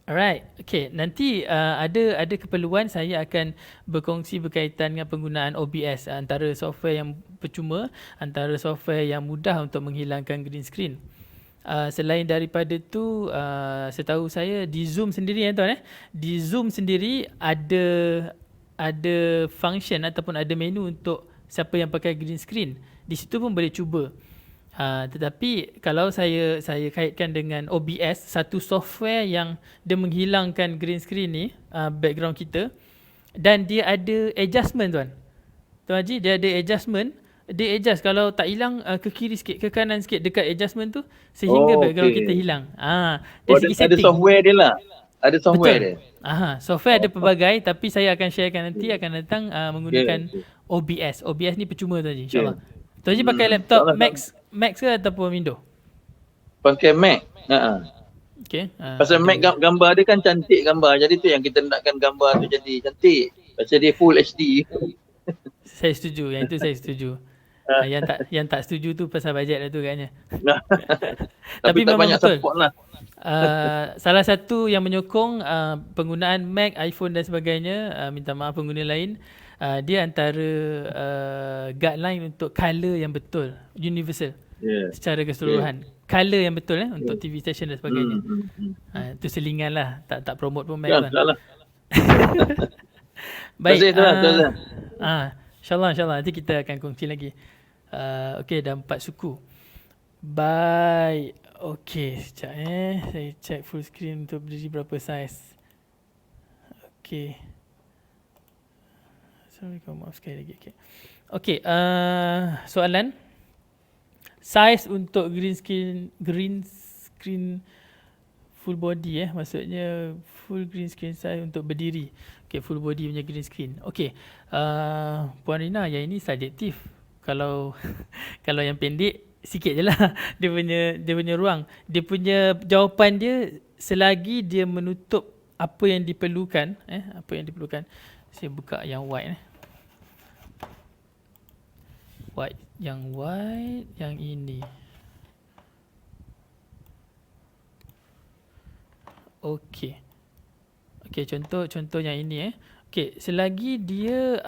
Alright, okay. Nanti ada keperluan saya akan berkongsi berkaitan dengan penggunaan OBS, antara software yang percuma, antara software yang mudah untuk menghilangkan green screen. Selain daripada tu, setahu saya di Zoom sendiri tuan, di Zoom sendiri ada function ataupun ada menu untuk siapa yang pakai green screen. Di situ pun boleh cuba. Tetapi kalau saya kaitkan dengan OBS, satu software yang dia menghilangkan green screen ni, background kita, dan dia ada adjustment tuan Haji, dia ada adjustment. Dia adjust kalau tak hilang, ke kiri sikit, ke kanan sikit dekat adjustment tu, sehingga background kita hilang. Dari segi ada setting. software dia lah. Ada software dia. Software ada pelbagai, tapi saya akan sharekan nanti akan datang menggunakan OBS. OBS ni percuma tu Haji, insyaAllah. Tuan Haji pakai laptop Mac ke ataupun Windows? Pakai Mac. Okay. Pasal Mac gambar dia kan cantik gambar. Jadi tu yang kita nakkan gambar tu jadi cantik. Pasal dia full HD. Saya setuju, yang itu saya setuju. Yang tak setuju tu pasal bajet lah tu katnya. Tapi tak memang banyak betul. support lah. Salah satu yang menyokong penggunaan Mac, iPhone dan sebagainya, minta maaf pengguna lain, dia antara guideline untuk color yang betul, universal, secara keseluruhan. Color yang betul untuk TV station dan sebagainya. Itu selingan lah, tak promote pun Mac kan. Lah. Baik. Terima InsyaAllah nanti kita akan kongsi lagi. Okey, dah 4 suku. Baik. Okey, sekejap saya check full screen untuk berdiri berapa saiz. Okey. Sorry, maaf sekali lagi. Okey, soalan. Saiz untuk green screen full body maksudnya full green screen size untuk berdiri. Okey, full body punya green screen. Okey. Puan Rina, yang ini subjektif. Kalau yang pendek sikit je lah dia punya ruang. Dia punya jawapan dia selagi dia menutup apa yang diperlukan, apa yang diperlukan. Saya buka yang white yang ini. Okey, contoh yang ini Okey, selagi dia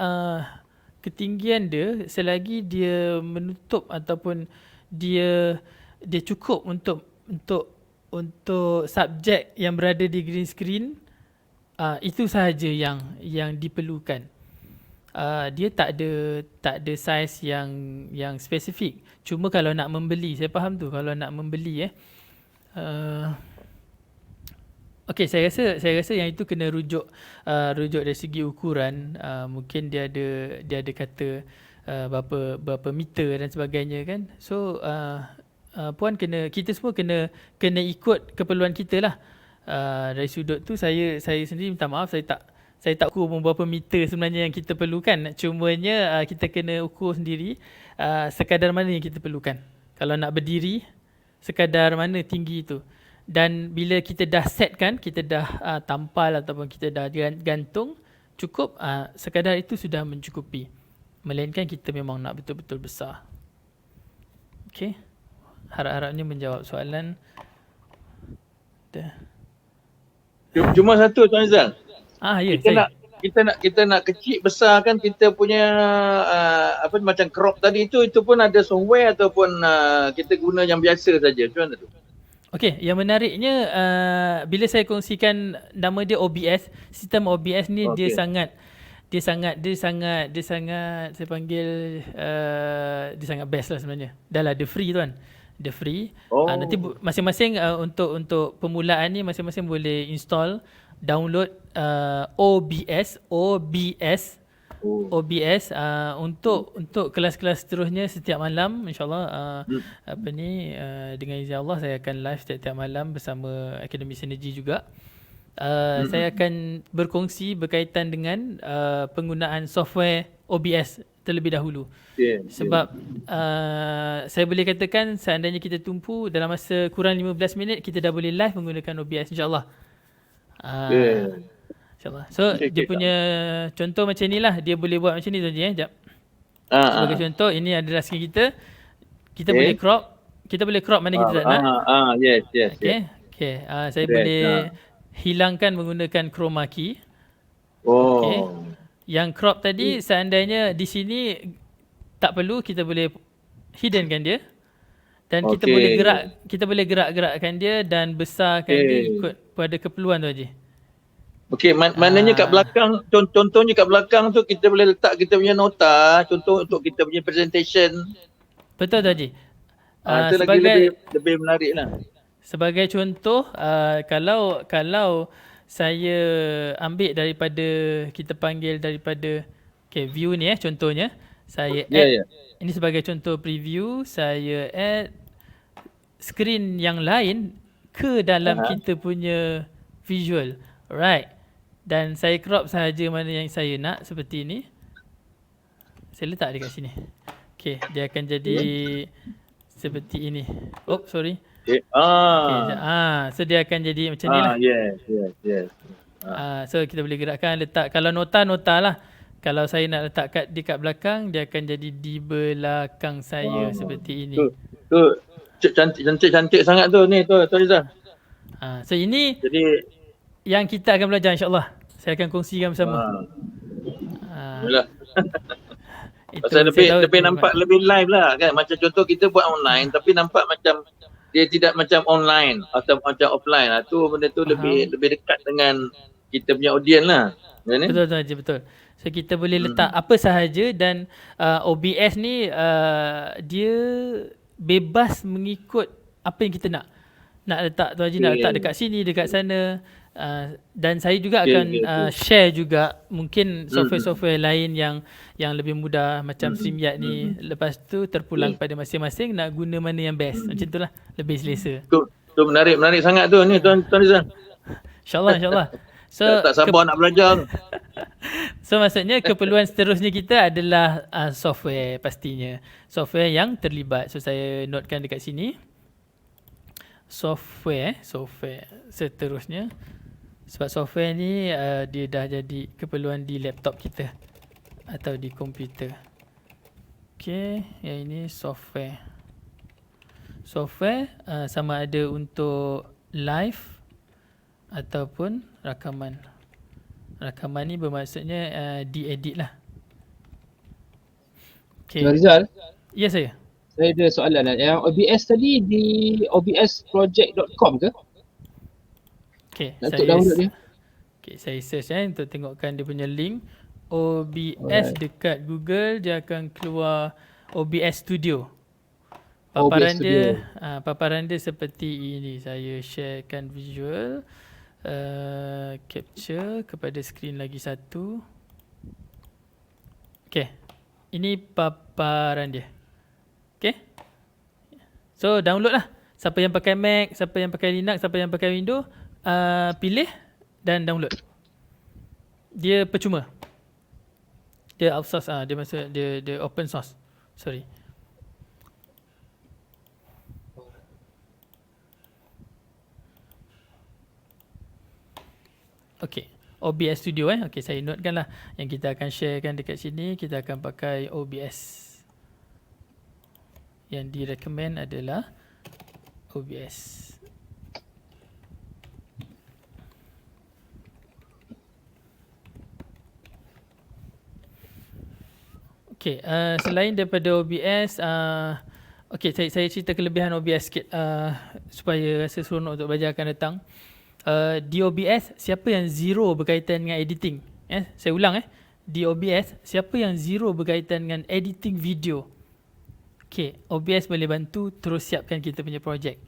ketinggian dia, selagi dia menutup ataupun dia cukup untuk subjek yang berada di green screen, itu sahaja yang diperlukan. Dia tak ada saiz yang spesifik. Cuma kalau nak membeli, saya faham tu, kalau nak membeli okey, saya rasa yang itu kena rujuk dari segi ukuran. Mungkin dia ada kata berapa meter dan sebagainya kan. So puan kita semua kena ikut keperluan kita lah. Dari sudut tu saya sendiri minta maaf, saya tak ukur berapa meter sebenarnya yang kita perlukan. Cumanya kita kena ukur sendiri sekadar mana yang kita perlukan. Kalau nak berdiri, sekadar mana tinggi itu. Dan bila kita dah setkan, kita dah tampal ataupun kita dah gantung, cukup, sekadar itu sudah mencukupi. Melainkan kita memang nak betul-betul besar. Okey. Harap-harapnya menjawab soalan. Dah. Cuma satu Tuan Rizal. Ya, kita nak kecil besar kan kita punya macam crop tadi itu pun ada software ataupun kita guna yang biasa saja. Macam mana tu? Okey, yang menariknya bila saya kongsikan nama dia OBS, sistem OBS ni dia sangat saya panggil dia sangat best lah sebenarnya. Dah lah, dia free tuan. Dia free. Nanti masing-masing untuk permulaan ni masing-masing boleh install download OBS untuk kelas-kelas seterusnya setiap malam, insyaAllah dengan izin Allah saya akan live setiap malam bersama Akademi Sinergi juga. Saya akan berkongsi berkaitan dengan penggunaan software OBS terlebih dahulu. Sebab saya boleh katakan seandainya kita tumpu dalam masa kurang 15 minit kita dah boleh live menggunakan OBS, insyaAllah. InsyaAllah. So dia punya contoh macam ni lah, dia boleh buat macam ni Tuan Haji. Sekejap. Sebagai contoh, ini adalah skrin kita. Kita boleh crop. Kita boleh crop mana kita tak nak. Yes. Okay. Saya boleh hilangkan menggunakan chroma key. Okay. Yang crop tadi seandainya di sini tak perlu, kita boleh hiddenkan dia. Dan kita boleh gerakkan dia dan besarkan dia ikut pada keperluan Tuan Haji. Okey, maknanya kat belakang, contohnya kat belakang tu kita boleh letak kita punya nota, contoh untuk kita punya presentation. Betul Tuan Haji. Itu lagi lebih menarik lah. Sebagai contoh, kalau saya ambil daripada, kita panggil daripada view ni contohnya, saya add, ini sebagai contoh preview, saya add skrin yang lain ke dalam kita punya visual. Alright. Dan saya crop sahaja mana yang saya nak seperti ini. Saya letak dekat sini. Okay, dia akan jadi seperti ini. Oh, sorry. So dia akan jadi macam ni lah. Yes. So kita boleh gerakkan, letak. Kalau nota lah. Kalau saya nak letak dekat belakang, dia akan jadi di belakang saya seperti ini. Tu cantik sangat tu ni Tuan Rizal. So ini jadi yang kita akan belajar, insyaAllah. Saya akan kongsikan bersama. Yalah. Pasal lebih nampak lebih live lah kan. Macam contoh kita buat online tapi nampak macam dia tidak macam online atau macam offline lah. Tu benda tu lebih dekat dengan kita punya audience lah. Betul. So kita boleh letak apa sahaja dan OBS ni dia bebas mengikut apa yang kita nak. Nak letak Tuan Haji nak letak dekat sini, dekat sana. Dan saya juga akan share juga mungkin software-software lain yang lebih mudah macam StreamYard ni. Lepas tu terpulang pada masing-masing nak guna mana yang best. Macam tu lah, lebih selesa. Tu menarik sangat tu ni Tuan Rizal. InsyaAllah. So tak sabar nak belajar. So maksudnya keperluan seterusnya kita adalah software pastinya. Software yang terlibat. So saya notekan dekat sini. Software seterusnya. Sebab software ni dia dah jadi keperluan di laptop kita atau di komputer. Okay, yang ini software. Software sama ada untuk live ataupun rakaman. Rakaman ni bermaksudnya diedit lah. Okay. Rizal? Ya saya. Saya ada soalan lah. Yang OBS tadi di obsproject.com ke? Okay, untuk download dia. Okay, saya search untuk tengokkan dia punya link. OBS dekat Google, dia akan keluar OBS Studio. Paparan dia seperti ini. Saya sharekan visual. Capture kepada skrin lagi satu. Okay, ini paparan dia. Okay, so download lah. Siapa yang pakai Mac, siapa yang pakai Linux, siapa yang pakai Windows, pilih dan download. Dia percuma. Dia outsource, dia maksud dia open source. Sorry. Okay, OBS Studio Okay, saya notekan lah. Yang kita akan sharekan dekat sini, kita akan pakai OBS. Yang direkomend adalah OBS. Okay, selain daripada OBS, okay, saya cerita kelebihan OBS sikit supaya rasa seronok untuk belajar akan datang. Di OBS, siapa yang zero berkaitan dengan editing? Saya ulang di OBS, siapa yang zero berkaitan dengan editing video? Okay, OBS boleh bantu terus siapkan kita punya projek.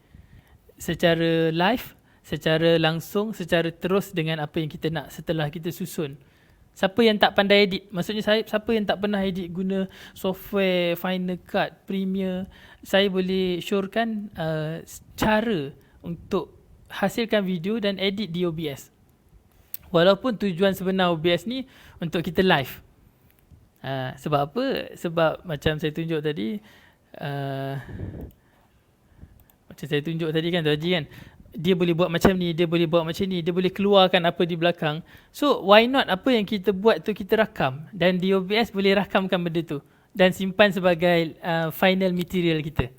Secara live, secara langsung, secara terus dengan apa yang kita nak setelah kita susun. Siapa yang tak pandai edit? Maksudnya siapa yang tak pernah edit guna software Final Cut, Premiere, saya boleh syorkan cara untuk hasilkan video dan edit di OBS. Walaupun tujuan sebenar OBS ni untuk kita live. Sebab apa? Sebab macam saya tunjuk tadi, kan Tuan Haji kan, dia boleh buat macam ni, dia boleh buat macam ni, dia boleh keluarkan apa di belakang. So why not apa yang kita buat tu kita rakam, dan di OBS boleh rakamkan benda tu dan simpan sebagai final material kita.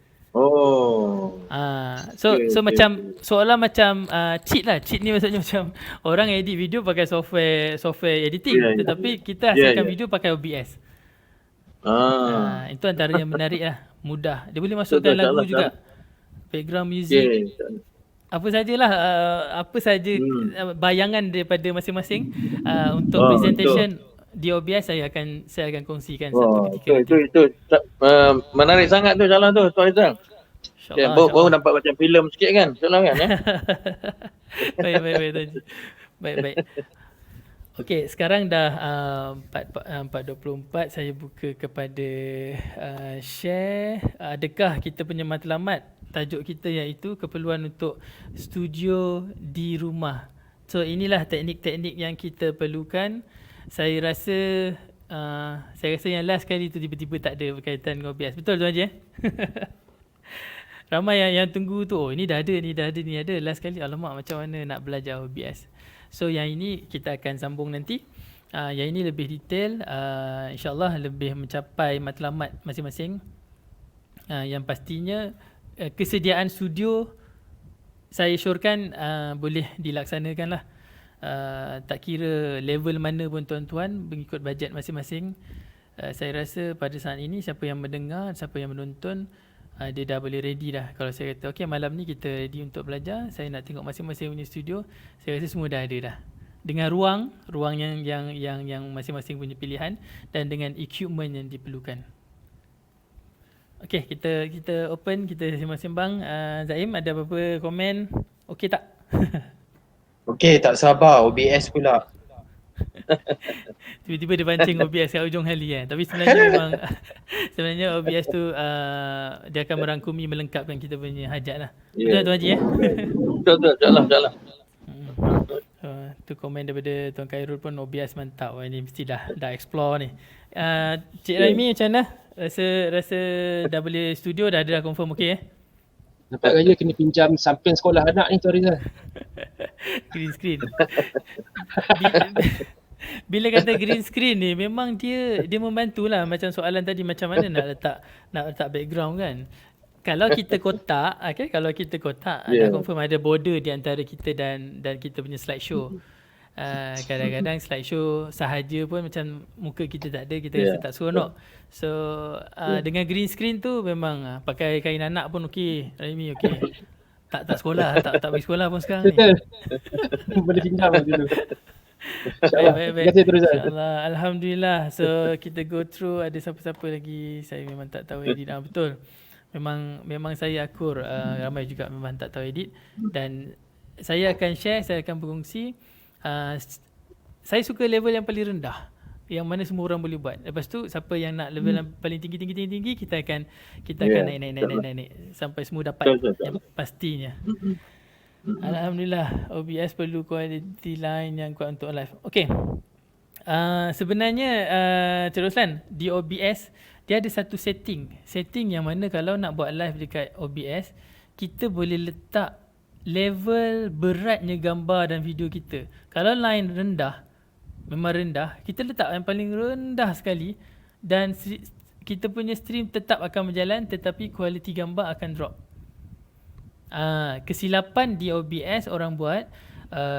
So macam seolah macam cheat lah. Cheat ni maksudnya macam orang edit video pakai software editing, tetapi kita hasilkan video pakai OBS. Itu antara yang menarik lah, mudah. Dia boleh masukkan lagu juga, background music, apa sajalah, apa saja bayangan daripada masing-masing untuk presentation di OBS saya akan kongsikan satu ketika. Itu menarik sangat tu jalan tu Tuan Rizal. Baru nampak macam filem sikit kan, jalan kan. Baik. Baik. Okey, sekarang dah 4.24, saya buka kepada share. Adakah kita punya matlamat, tajuk kita iaitu keperluan untuk studio di rumah. So inilah teknik-teknik yang kita perlukan. Saya rasa yang last kali tu tiba-tiba tak ada berkaitan dengan OBS. Betul Tuan Haji? Ramai yang tunggu tu, oh ini dah ada. Last kali, alamak macam mana nak belajar OBS. So yang ini kita akan sambung nanti. Yang ini lebih detail, insyaAllah lebih mencapai matlamat masing-masing. Yang pastinya kesediaan studio saya syorkan boleh dilaksanakan lah. Tak kira level mana pun tuan-tuan, mengikut bajet masing-masing. Saya rasa pada saat ini siapa yang mendengar, siapa yang menonton, dia dah boleh ready dah. Kalau saya kata okay, malam ni kita ready untuk belajar, saya nak tengok masing-masing punya studio, saya rasa semua dah ada dah, dengan ruang yang masing-masing punya pilihan dan dengan equipment yang diperlukan. Okay, kita open, kita sembang-sembang. Zaim, ada apa-apa komen? Okay tak? Okay, tak sabar OBS pula. Tiba-tiba dia pancing OBS kat ujung kali kan. Tapi sebenarnya OBS tu dia akan merangkumi, melengkapkan kita punya hajat lah. Betul Tuan Haji Betul, jalan. Tu komen daripada Tuan Khairul pun, OBS mantap. Wah, ni mesti dah explore ni. Cik Raimi macam mana? Rasa dah boleh studio, dah confirm okey Nampak raya kena pinjam samping sekolah anak ni Tuan Rizal. Green screen. Bila kata green screen ni, memang dia membantulah. Macam soalan tadi, macam mana nak letak background kan. Kalau kita kotak, okay, dah confirm ada border di antara kita dan kita punya slideshow. Kadang-kadang slideshow sahaja pun macam muka kita tak ada, kita rasa tak seronok. So dengan green screen tu memang pakai kain anak pun okey. Raimi okey. Tak sekolah, tak pergi sekolah pun sekarang ni. Boleh pinjam macam tu. Baik. Terima kasih Rizal. InsyaAllah. Alhamdulillah. So kita go through, ada siapa-siapa lagi saya memang tak tahu edit. Betul. Memang saya akur, ramai juga memang tak tahu edit, dan saya akan share, saya akan berkongsi. Saya suka level yang paling rendah, yang mana semua orang boleh buat. Lepas tu siapa yang nak level yang paling tinggi, kita akan naik sampai semua dapat yang pastinya. Alhamdulillah, OBS perlu quality line yang kuat untuk live. Okey. Sebenarnya Cik Roslan, di OBS dia ada satu setting yang mana kalau nak buat live dekat OBS, kita boleh letak level beratnya gambar dan video kita. Kalau line rendah, memang rendah, kita letak yang paling rendah sekali, dan kita punya stream tetap akan berjalan, tetapi kualiti gambar akan drop. Kesilapan di OBS orang buat,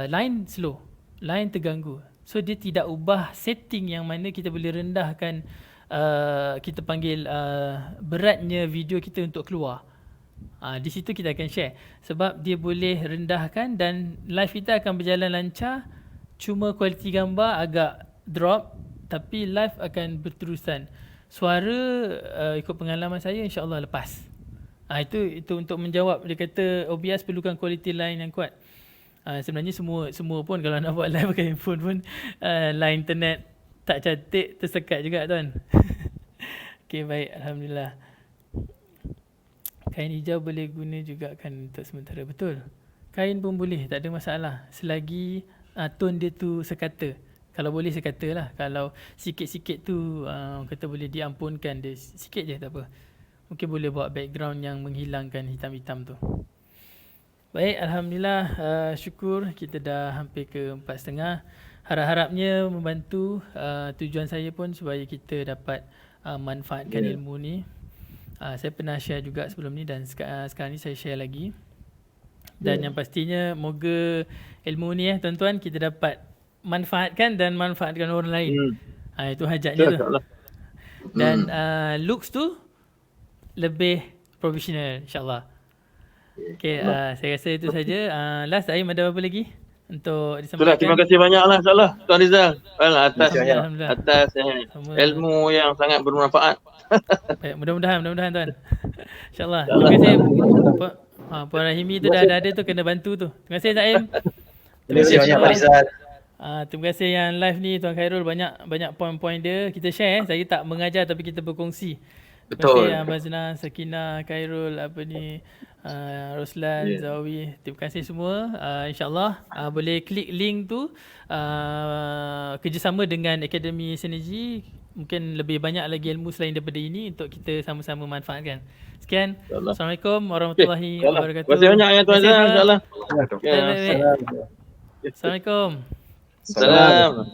line slow, line terganggu. So dia tidak ubah setting yang mana kita boleh rendahkan, kita panggil beratnya video kita untuk keluar. Di situ kita akan share, sebab dia boleh rendahkan dan live kita akan berjalan lancar. Cuma kualiti gambar agak drop, tapi live akan berterusan. Suara ikut pengalaman saya insya-Allah lepas. Itu untuk menjawab, dia kata OBS perlukan quality line yang kuat. Sebenarnya semua pun kalau nak buat live pakai handphone pun line internet tak cantik tersekat juga tuan. Okey, baik, alhamdulillah. Kain hijau boleh guna juga kan untuk sementara, betul. Kain pun boleh, tak ada masalah selagi tone dia tu sekata. Kalau boleh sekata lah. Kalau sikit-sikit tu kata boleh diampunkan dia sikit je, tak apa. Mungkin boleh buat background yang menghilangkan hitam-hitam tu. Baik, alhamdulillah, syukur kita dah hampir ke 4.30. Harap-harapnya membantu. Tujuan saya pun supaya kita dapat manfaatkan ilmu ni. Saya pernah share juga sebelum ni dan sekarang ni saya share lagi. Dan yang pastinya moga ilmu ni tuan-tuan kita dapat manfaatkan dan manfaatkan orang lain. Itu hajatnya tu. Dan looks tu lebih profesional, insyaAllah. Okay, saya rasa itu saja. Last, Aim ada apa lagi untuk disampaikan? Terima kasih banyaklah insyaAllah Tuan Rizal atas ilmu yang sangat bermanfaat. Baik, mudah-mudahan tuan. InsyaAllah. Terima kasih. Puan Rahimi tu dah ada tu, kena bantu tu. Terima kasih Zaim. Terima kasih banyak Pak Rizal. Terima kasih yang live ni Tuan Khairul, banyak poin-poin dia kita share. Saya tak mengajar tapi kita berkongsi. Betul. Terima kasih Bazna, Sakina, Khairul, Roslan, Zawi. Terima kasih semua. InsyaAllah boleh klik link tu, kerjasama dengan Akademi Sinergi. Mungkin lebih banyak lagi ilmu selain daripada ini untuk kita sama-sama manfaatkan. Sekian. Assalamualaikum warahmatullahi wabarakatuh. Terima kasih banyak ya Tuan Rizal, insyaAllah. Assalamualaikum. Salam.